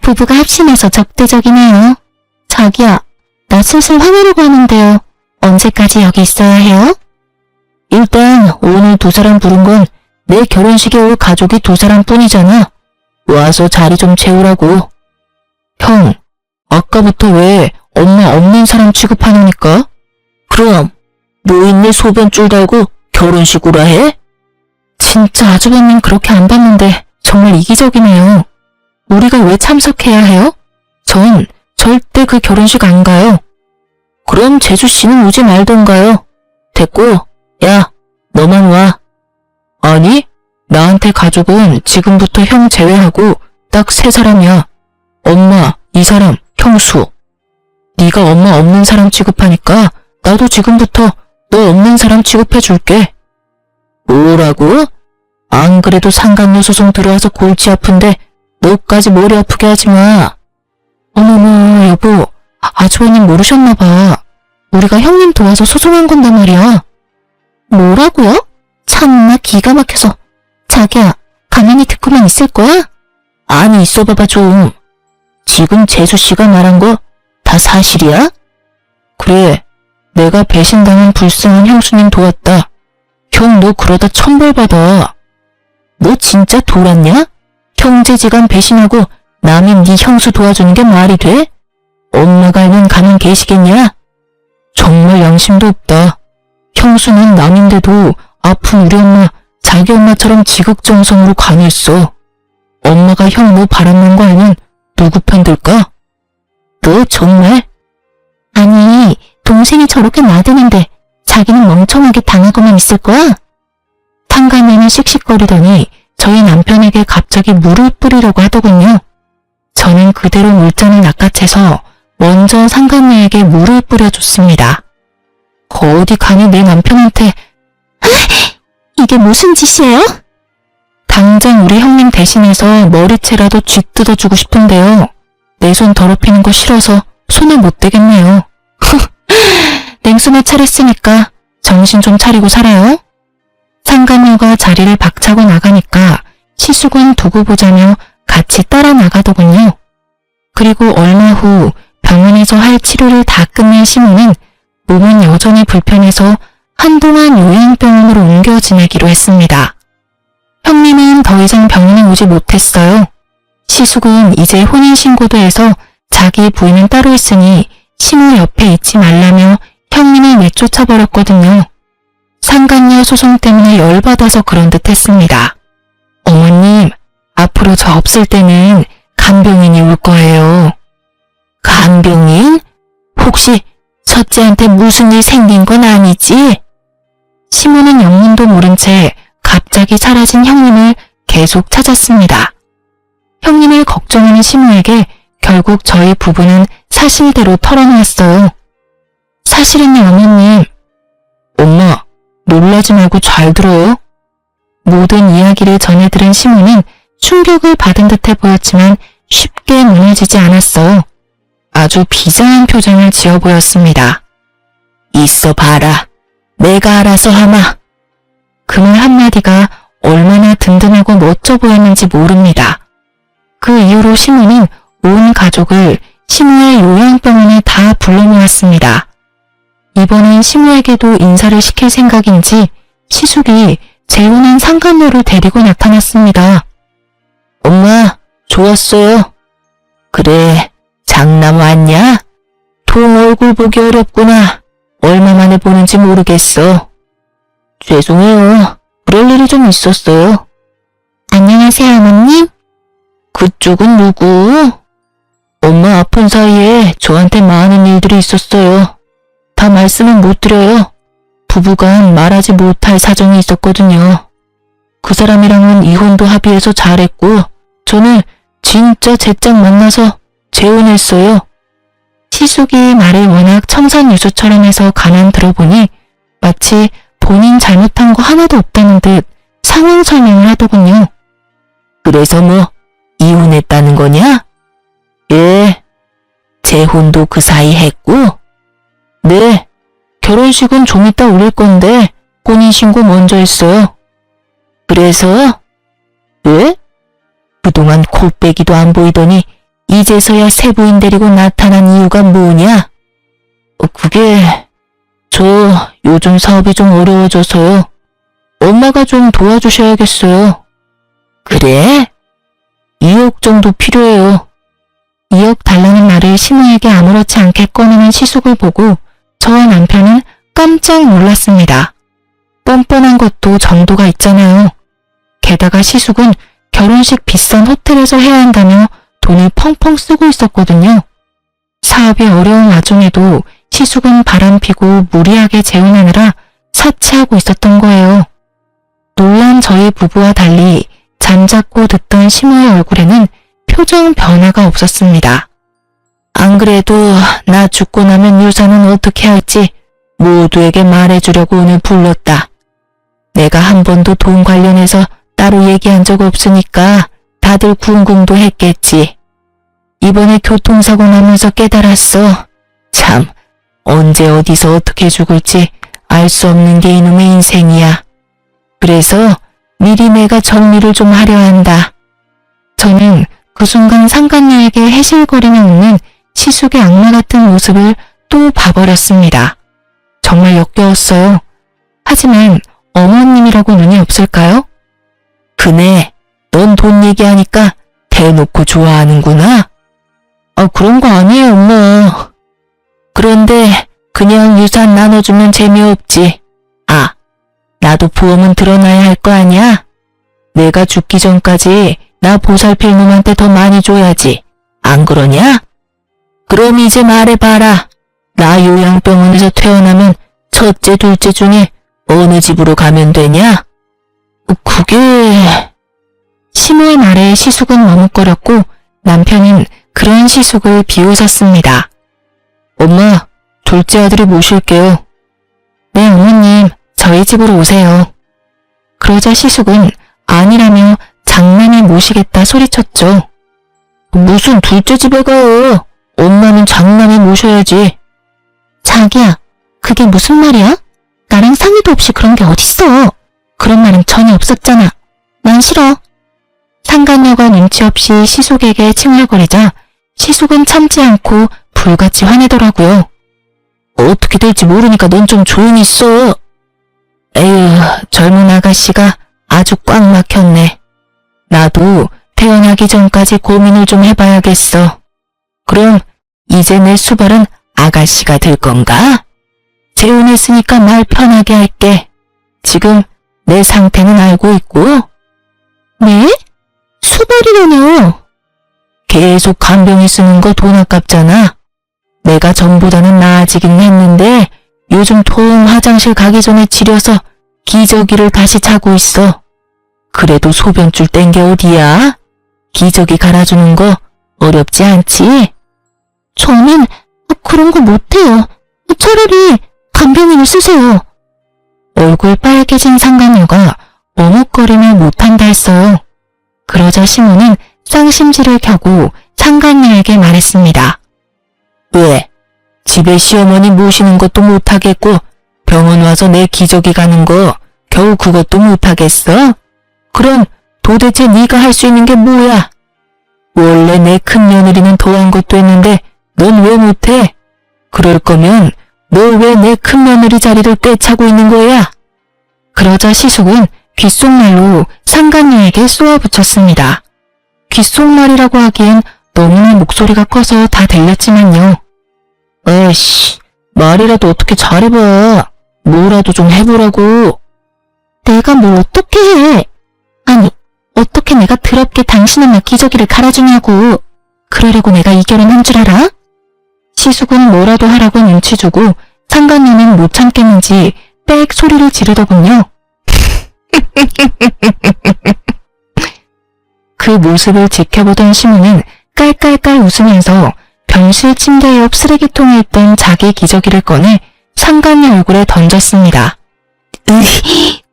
부부가 합심해서 적대적이네요. 자기야, 나 슬슬 화내려고 하는데요. 언제까지 여기 있어야 해요? 일단 오늘 두 사람 부른 건 내 결혼식에 올 가족이 두 사람뿐이잖아. 와서 자리 좀 채우라고. 형, 아까부터 왜 엄마 없는 사람 취급하니까? 그럼 노인네 소변 줄 달고 결혼식으로 해? 진짜 아주버님 그렇게 안 봤는데 정말 이기적이네요. 우리가 왜 참석해야 해요? 전 절대 그 결혼식 안 가요. 그럼 재주씨는 오지 말던가요. 됐고, 야, 너만 와. 아니, 나한테 가족은 지금부터 형 제외하고 딱 3사람이야. 엄마, 이 사람, 형수. 네가 엄마 없는 사람 취급하니까 나도 지금부터 너 없는 사람 취급해줄게. 뭐라고? 안 그래도 상간녀 소송 들어와서 골치 아픈데 너까지 머리 아프게 하지 마. 어머머, 여보, 아주버님 모르셨나봐. 우리가 형님 도와서 소송한 건단 말이야. 뭐라고요? 참나 기가 막혀서. 자기야, 가만히 듣고만 있을 거야? 아니, 있어봐봐 좀. 지금 재수씨가 말한 거 다 사실이야? 그래, 내가 배신당한 불쌍한 형수님 도왔다. 형, 너 그러다 천벌받아. 너 진짜 돌았냐? 형제지간 배신하고 남이 네 형수 도와주는 게 말이 돼? 엄마가 알면 가만 계시겠냐? 정말 양심도 없다. 형수는 남인데도 아픈 우리 엄마, 자기 엄마처럼 지극정성으로 관여했어. 엄마가 형 뭐 바람난 거 알면 누구 편 들까? 너 정말? 아니, 동생이 저렇게 나대는데 자기는 멍청하게 당하고만 있을 거야? 탕감이는 씩씩거리더니 저희 남편에게 갑자기 물을 뿌리려고 하더군요. 저는 그대로 물잔을 낚아채서 먼저 상간녀에게 물을 뿌려줬습니다. 어디 감히 내 남편한테 이게 무슨 짓이에요? 당장 우리 형님 대신해서 머리채라도 쥐 뜯어주고 싶은데요. 내 손 더럽히는 거 싫어서 손을 못 대겠네요. 냉수나 차렸으니까 정신 좀 차리고 살아요. 상간녀가 자리를 박차고 나가니까 시숙은 두고 보자며 같이 따라 나가더군요. 그리고 얼마 후 병원에서 할 치료를 다 끝낸 시모는 몸은 여전히 불편해서 한동안 요양병원으로 옮겨 지내기로 했습니다. 형님은 더 이상 병원에 오지 못했어요. 시숙은 이제 혼인신고도 해서 자기 부인은 따로 있으니 시모 옆에 있지 말라며 형님을 내쫓아버렸거든요. 상간녀 소송 때문에 열받아서 그런 듯 했습니다. 어머님, 앞으로 저 없을 때는 간병인이 올 거예요. 간병인? 혹시 첫째한테 무슨 일 생긴 건 아니지? 시모는 영문도 모른 채 갑자기 사라진 형님을 계속 찾았습니다. 형님을 걱정하는 시모에게 결국 저희 부부는 사실대로 털어놓았어요. 사실은요, 어머님. 엄마, 놀라지 말고 잘 들어요. 모든 이야기를 전해들은 시모는 충격을 받은 듯해 보였지만 쉽게 무너지지 않았어요. 아주 비장한 표정을 지어 보였습니다. 있어 봐라. 내가 알아서 하마. 그 말 한마디가 얼마나 든든하고 멋져 보였는지 모릅니다. 그 이후로 시모는 온 가족을 시모의 요양병원에 다 불러 모았습니다. 이번엔 시모에게도 인사를 시킬 생각인지 시숙이 재혼한 상간녀를 데리고 나타났습니다. 엄마, 좋았어요. 그래, 장남 왔냐? 동 얼굴 보기 어렵구나. 얼마 만에 보는지 모르겠어. 죄송해요. 그럴 일이 좀 있었어요. 안녕하세요, 어머님. 그쪽은 누구? 엄마 아픈 사이에 저한테 많은 일들이 있었어요. 다 말씀은 못 드려요. 부부간 말하지 못할 사정이 있었거든요. 그 사람이랑은 이혼도 합의해서 잘했고 저는 진짜 제짝 만나서 재혼했어요. 시숙이 말을 워낙 청산유수처럼 해서 가만 들어보니 마치 본인 잘못한 거 하나도 없다는 듯 상황 설명을 하더군요. 그래서 뭐 이혼했다는 거냐? 예. 재혼도 그 사이 했고? 네. 결혼식은 좀 이따 올릴 건데 혼인신고 먼저 했어요. 그래서? 예? 그동안 코빼기도 안 보이더니 이제서야 새 부인 데리고 나타난 이유가 뭐냐? 그게 저 요즘 사업이 좀 어려워져서요. 엄마가 좀 도와주셔야겠어요. 그래? 2억 정도 필요해요. 2억 달라는 말을 시모에게 아무렇지 않게 꺼내는 시숙을 보고 저와 남편은 깜짝 놀랐습니다. 뻔뻔한 것도 정도가 있잖아요. 게다가 시숙은 결혼식 비싼 호텔에서 해야 한다며 돈을 펑펑 쓰고 있었거든요. 사업이 어려운 와중에도 시숙은 바람피고 무리하게 재혼하느라 사치하고 있었던 거예요. 놀란 저희 부부와 달리 잠자코 듣던 시모의 얼굴에는 표정 변화가 없었습니다. 안 그래도 나 죽고 나면 유산은 어떻게 할지 모두에게 말해주려고 오늘 불렀다. 내가 한 번도 돈 관련해서 따로 얘기한 적 없으니까 다들 궁금도 했겠지. 이번에 교통사고 나면서 깨달았어. 참, 언제 어디서 어떻게 죽을지 알 수 없는 게 이놈의 인생이야. 그래서 미리 내가 정리를 좀 하려 한다. 저는 그 순간 상간녀에게 해실거리며 웃는 시숙의 악마 같은 모습을 또 봐버렸습니다. 정말 역겨웠어요. 하지만 어머님이라고 눈이 없을까요? 그네, 넌 돈 얘기하니까 대놓고 좋아하는구나. 그런 거 아니에요, 엄마. 그런데 그냥 유산 나눠주면 재미없지. 나도 보험은 들어놔야 할 거 아니야? 내가 죽기 전까지 나 보살필 놈한테 더 많이 줘야지. 안 그러냐? 그럼 이제 말해봐라. 나 요양병원에서 퇴원하면 첫째, 둘째 중에 어느 집으로 가면 되냐? 그게... 시모의 말에 시숙은 머뭇거렸고 남편은 그런 시숙을 비웃었습니다. 엄마, 둘째 아들이 모실게요. 네, 어머님, 저희 집으로 오세요. 그러자 시숙은 아니라며 장남이 모시겠다 소리쳤죠. 무슨 둘째 집에 가요? 엄마는 장남이 모셔야지. 자기야, 그게 무슨 말이야? 나랑 상의도 없이 그런 게 어딨어. 그런 말은 전혀 없었잖아. 난 싫어. 상간녀가 눈치 없이 시숙에게 칭얼거리자 시숙은 참지 않고 불같이 화내더라고요. 어떻게 될지 모르니까 넌 좀 조용히 있어. 에휴, 젊은 아가씨가 아주 꽉 막혔네. 나도 태어나기 전까지 고민을 좀 해봐야겠어. 그럼 이제 내 수발은 아가씨가 될 건가? 재혼했으니까 말 편하게 할게. 지금 내 상태는 알고 있고. 네? 수발이라뇨? 계속 간병이 쓰는 거 돈 아깝잖아. 내가 전보다는 나아지긴 했는데 요즘 통 화장실 가기 전에 지려서 기저귀를 다시 차고 있어. 그래도 소변줄 뗀 게 어디야? 기저귀 갈아주는 거 어렵지 않지? 저는 그런 거 못해요. 차라리 간병인을 쓰세요. 얼굴 빨개진 상간녀가 머뭇거림을 못한다 했어요. 그러자 시모는 쌍심지를 켜고 상간녀에게 말했습니다. 왜? 집에 시어머니 모시는 것도 못하겠고 병원 와서 내 기저귀 가는 거 겨우 그것도 못하겠어? 그럼 도대체 네가 할 수 있는 게 뭐야? 원래 내 큰 며느리는 더한 것도 했는데 넌 왜 못해? 그럴 거면 너 왜 내 큰 며느리 자리를 꿰차고 있는 거야? 그러자 시숙은 귓속말로 상간녀에게 쏘아붙였습니다. 귓속말이라고 하기엔 너무나 목소리가 커서 다 들렸지만요. 에이씨, 말이라도 어떻게 잘해봐. 뭐라도 좀 해보라고. 내가 뭘 어떻게 해? 아니, 어떻게 내가 더럽게 당신 엄마 기저귀를 갈아주냐고. 그러려고 내가 이 결혼한 줄 알아? 시숙은 뭐라도 하라고 눈치 주고 상간녀는 못 참겠는지 빽 소리를 지르더군요. 그 모습을 지켜보던 시모는 깔깔깔 웃으면서 병실 침대 옆 쓰레기통에 있던 자기 기저귀를 꺼내 상간녀 얼굴에 던졌습니다.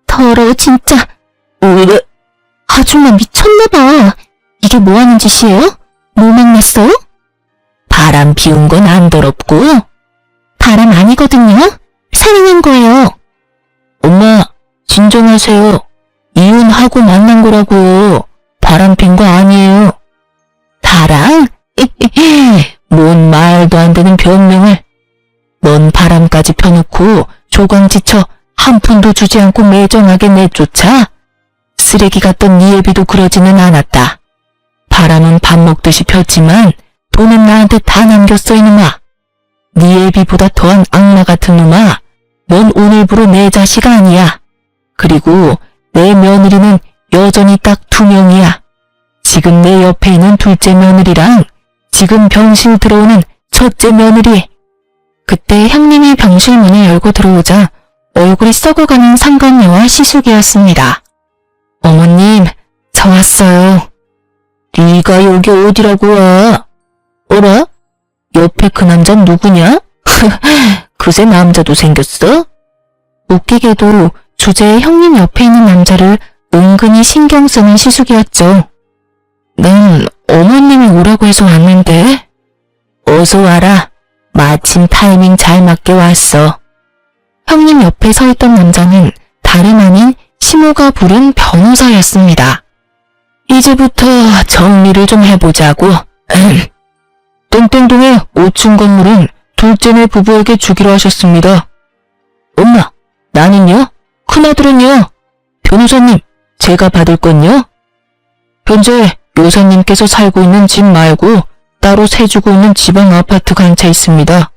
더러워 진짜. 아줌마 미쳤나봐. 이게 뭐하는 짓이에요? 뭐 망났어요? 바람 피운 건 안 더럽고. 바람 아니거든요. 사랑한 거예요. 엄마, 진정하세요. 이혼하고 만난 거라고요. 바람 핀 거 아니에요. 바람? 뭔 말도 안 되는 변명을. 넌 바람까지 펴놓고 조광지쳐 한 푼도 주지 않고 매정하게 내쫓아? 쓰레기 같던 네 애비도 그러지는 않았다. 바람은 밥 먹듯이 폈지만 돈은 나한테 다 남겼어, 이놈아. 네 애비보다 더한 악마 같은 놈아. 넌 오늘부로 내 자식 아니야. 그리고 내 며느리는 여전히 딱 2명이야. 지금 내 옆에 있는 둘째 며느리랑 지금 병실 들어오는 첫째 며느리. 그때 형님이 병실 문을 열고 들어오자 얼굴이 썩어가는 상간녀와 시숙이었습니다. 어머님, 저 왔어요. 네가 여기 어디라고 와? 어라? 옆에 그 남자는 누구냐? 그새 남자도 생겼어? 웃기게도 주제에 형님 옆에 있는 남자를 은근히 신경 쓰는 시숙이었죠. 난 어머님이 오라고 해서 왔는데. 어서 와라. 마침 타이밍 잘 맞게 왔어. 형님 옆에 서 있던 남자는 다름 아닌 시모가 부른 변호사였습니다. 이제부터 정리를 좀 해보자고. 땡땡동의 5층 건물은 둘째네 부부에게 주기로 하셨습니다. 엄마, 나는요? 큰아들은요? 변호사님, 제가 받을 건요? 현재 여사님께서 살고 있는 집 말고 따로 세주고 있는 지방 아파트가 한 채 있습니다.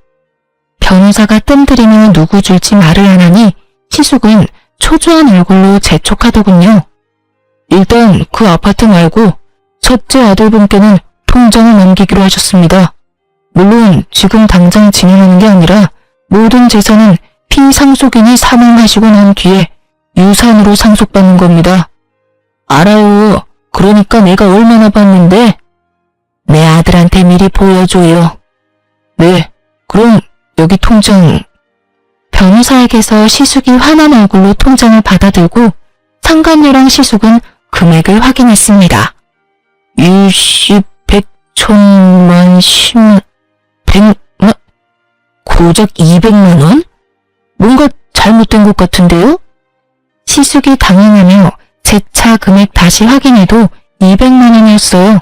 변호사가 뜸들이며 누구 줄지 말을 안 하니 시숙은 초조한 얼굴로 재촉하더군요. 일단 그 아파트 말고 첫째 아들분께는 통장을 넘기기로 하셨습니다. 물론 지금 당장 진행하는 게 아니라 모든 재산은 피상속인이 사망하시고 난 뒤에 유산으로 상속받는 겁니다. 알아요. 그러니까 내가 얼마나 받는데? 내 아들한테 미리 보여줘요. 네, 그럼 여기 통장. 변호사에게서 시숙이 화난 얼굴로 통장을 받아들고 상간녀랑 시숙은 금액을 확인했습니다. 20, 100, 1000만, 10만, 100만, 고작 200만 원? 뭔가 잘못된 것 같은데요? 시숙이 당황하며 재차 금액 다시 확인해도 200만 원이었어요.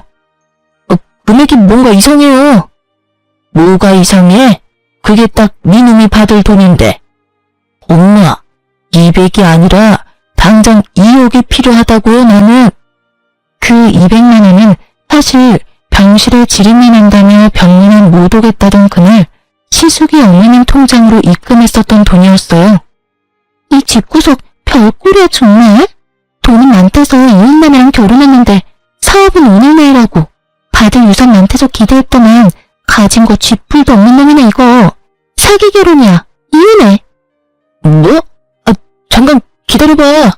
금액이 뭔가 이상해요. 뭐가 이상해? 그게 딱 니놈이 받을 돈인데. 엄마, 200이 아니라 당장 2억이 필요하다고요, 나는. 그 200만 원은 사실 병실에 지름이 난다며 병원에 못 오겠다던 그날 시숙이 어머님 통장으로 입금했었던 돈이었어요. 이 집구석 별꼴이야 정말. 돈은 많대서 이웃남이랑 결혼했는데 사업은 오늘 내일 하고 받을 유산 많대서 기대했더만 가진 거 쥐뿔도 없는 놈이네 이거. 사기 결혼이야. 이혼해. 뭐? 잠깐 기다려봐.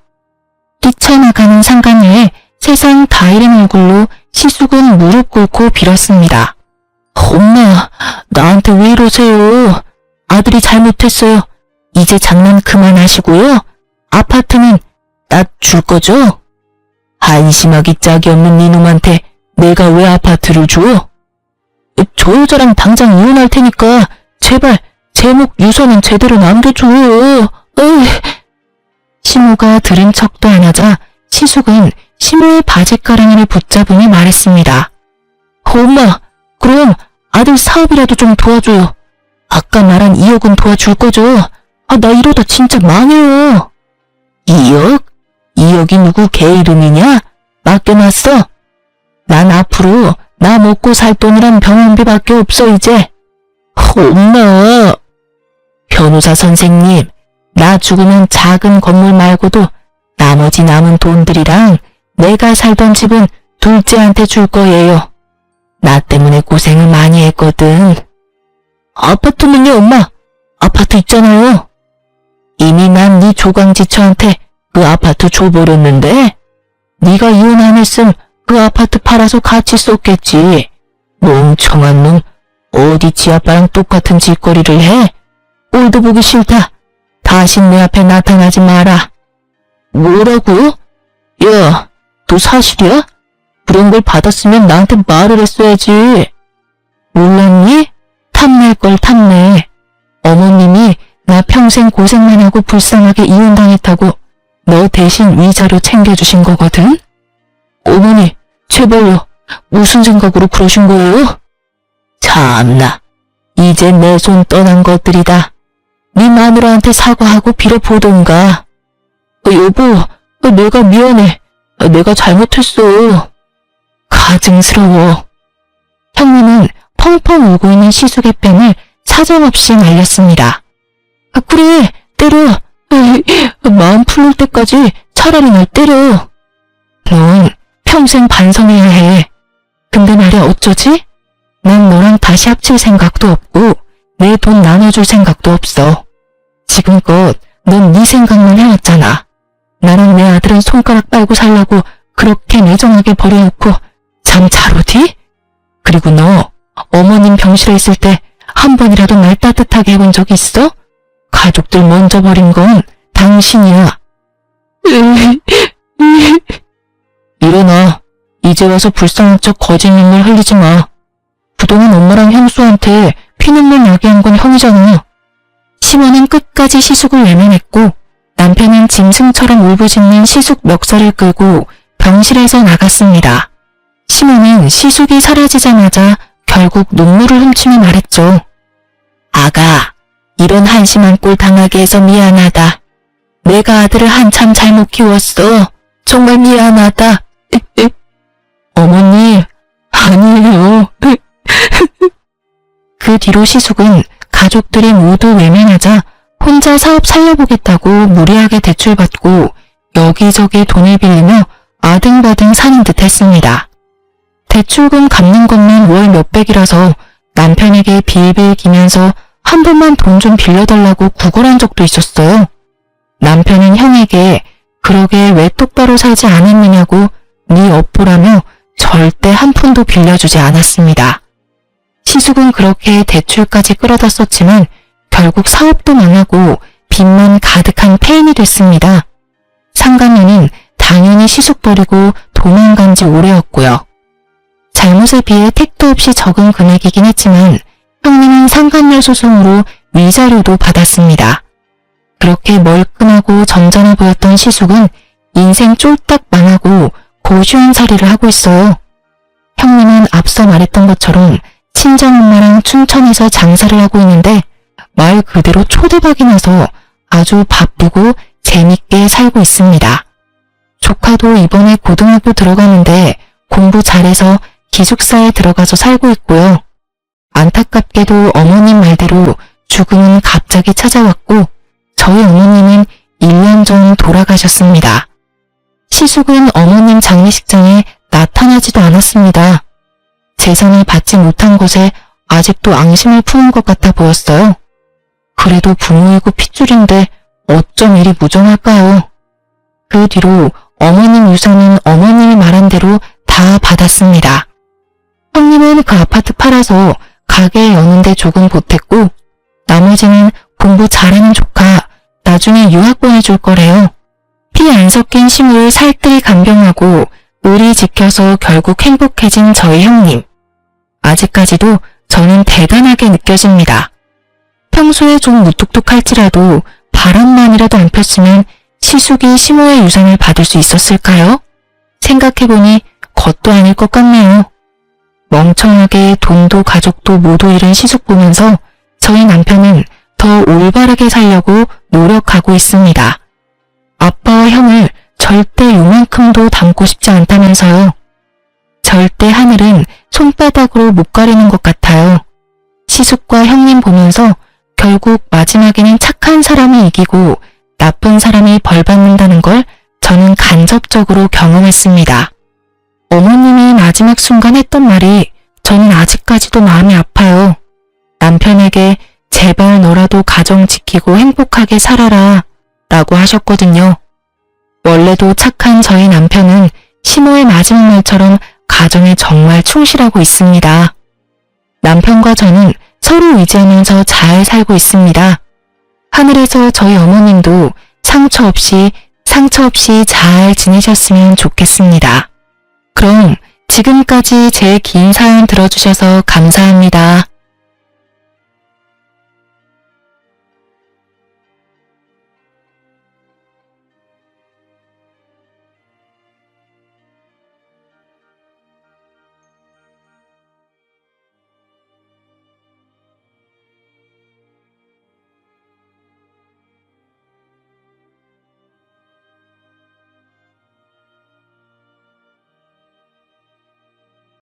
뛰쳐나가는 상간녀의 세상 다 잃은 얼굴로 시숙은 무릎 꿇고 빌었습니다. 엄마, 나한테 왜 이러세요? 아들이 잘못했어요. 이제 장난 그만하시고요. 아파트는 나 줄 거죠? 한심하기 짝이 없는 이놈한테 내가 왜 아파트를 줘? 저 여자랑 당장 이혼할 테니까 제발 제목 유서는 제대로 남겨줘. 시모가 들은 척도 안 하자 시숙은 시모의 바지가랑이를 붙잡으며 말했습니다. 엄마, 그럼 아들 사업이라도 좀 도와줘요. 아까 말한 2억은 도와줄 거죠? 나 이러다 진짜 망해요. 2억? 2억이 누구 개 이름이냐? 맡겨놨어. 난 앞으로 나 먹고 살 돈이란 병원비밖에 없어 이제. 엄마. 변호사 선생님, 나 죽으면 작은 건물 말고도 나머지 남은 돈들이랑 내가 살던 집은 둘째한테 줄 거예요. 나 때문에 고생을 많이 했거든. 아파트는요, 엄마? 아파트 있잖아요. 이미 난 네 조강지처한테 그 아파트 줘버렸는데 네가 이혼 안 했음 그 아파트 팔아서 같이 쏟겠지. 멍청한 놈. 어디 지 아빠랑 똑같은 짓거리를 해? 꼴도 보기 싫다. 다신 내 앞에 나타나지 마라. 뭐라고? 야, 너 사실이야? 그런 걸 받았으면 나한테 말을 했어야지. 몰랐니? 탐낼 걸 탐내. 어머님이 나 평생 고생만 하고 불쌍하게 이혼당했다고 너 대신 위자료 챙겨주신 거거든? 어머니, 제발요. 무슨 생각으로 그러신 거예요? 참나, 이제 내 손 떠난 것들이다. 네 마누라한테 사과하고 빌어보던가. 여보, 내가 미안해. 내가 잘못했어. 가증스러워. 형님은 펑펑 울고 있는 시숙의 뺨을 사정없이 날렸습니다. 아, 그래, 때려. 에이, 마음 풀릴 때까지 차라리 날 때려. 넌 평생 반성해야 해. 근데 말이야, 어쩌지? 난 너랑 다시 합칠 생각도 없고 내 돈 나눠줄 생각도 없어. 지금껏 넌 네 생각만 해왔잖아. 나랑 내 아들은 손가락 빨고 살라고 그렇게 매정하게 버려놓고 잠 잘 오디? 그리고 너 어머님 병실에 있을 때 한 번이라도 날 따뜻하게 해본 적 있어? 가족들 먼저 버린 건 당신이야. 일어나. 이제 와서 불쌍한 척 거짓 눈물 흘리지 마. 그동안 엄마랑 형수한테 피눈물 나게 한 건 형이잖아. 시모는 끝까지 시숙을 외면했고 남편은 짐승처럼 울부짖는 시숙 멱살을 끌고 병실에서 나갔습니다. 시모는 시숙이 사라지자마자 결국 눈물을 훔치며 말했죠. 아가, 이런 한심한 꼴 당하게 해서 미안하다. 내가 아들을 한참 잘못 키웠어. 정말 미안하다. 어머니, 아니에요. 그 뒤로 시숙은 가족들이 모두 외면하자 혼자 사업 살려보겠다고 무리하게 대출받고 여기저기 돈을 빌리며 아등바등 사는 듯 했습니다. 대출금 갚는 것만 월 몇백이라서 남편에게 빌빌 기면서 한 번만 돈 좀 빌려달라고 구걸한 적도 있었어요. 남편은 형에게 그러게 왜 똑바로 살지 않았느냐고 네 업보라며 절대 한 푼도 빌려주지 않았습니다. 시숙은 그렇게 대출까지 끌어다 썼지만 결국 사업도 망하고 빚만 가득한 폐인이 됐습니다. 상간녀는 당연히 시숙 버리고 도망간 지 오래였고요. 잘못에 비해 택도 없이 적은 금액이긴 했지만 형님은 상간녀 소송으로 위자료도 받았습니다. 그렇게 멀끔하고 점잖아 보였던 시숙은 인생 쫄딱 망하고 고시원살이를 하고 있어요. 형님은 앞서 말했던 것처럼 친정엄마랑 춘천에서 장사를 하고 있는데 말 그대로 초대박이 나서 아주 바쁘고 재밌게 살고 있습니다. 조카도 이번에 고등학교 들어가는데 공부 잘해서 기숙사에 들어가서 살고 있고요. 안타깝게도 어머님 말대로 죽음은 갑자기 찾아왔고 저희 어머님은 1년 전 돌아가셨습니다. 시숙은 어머님 장례식장에 나타나지도 않았습니다. 재산을 받지 못한 것에 아직도 앙심을 품은 것 같아 보였어요. 그래도 부모이고 핏줄인데 어쩜 이리 무정할까요? 그 뒤로 어머님 유산은 어머님이 말한 대로 다 받았습니다. 형님은 그 아파트 팔아서 가게 여는데 조금 보탰고 나머지는 공부 잘하는 조카 나중에 유학 보내줄 거래요. 피 안 섞인 시무를 살뜰히 간병하고 의리 지켜서 결국 행복해진 저희 형님. 아직까지도 저는 대단하게 느껴집니다. 평소에 좀 무뚝뚝할지라도 바람만이라도 안 폈으면 시숙이 시모의 유산을 받을 수 있었을까요? 생각해보니 겉도 아닐 것 같네요. 멍청하게 돈도 가족도 모두 잃은 시숙 보면서 저희 남편은 더 올바르게 살려고 노력하고 있습니다. 아빠와 형을 절대 요만큼도 닮고 싶지 않다면서요. 절대 하늘은 손바닥으로 못 가리는 것 같아요. 시숙과 형님 보면서 결국 마지막에는 착한 사람이 이기고 나쁜 사람이 벌 받는다는 걸 저는 간접적으로 경험했습니다. 어머님이 마지막 순간 했던 말이 저는 아직까지도 마음이 아파요. 남편에게 제발 너라도 가정 지키고 행복하게 살아라 라고 하셨거든요. 원래도 착한 저희 남편은 시모의 마지막 말처럼 가정에 정말 충실하고 있습니다. 남편과 저는 서로 의지하면서 잘 살고 있습니다. 하늘에서 저희 어머님도 상처 없이 잘 지내셨으면 좋겠습니다. 그럼 지금까지 제 긴 사연 들어주셔서 감사합니다.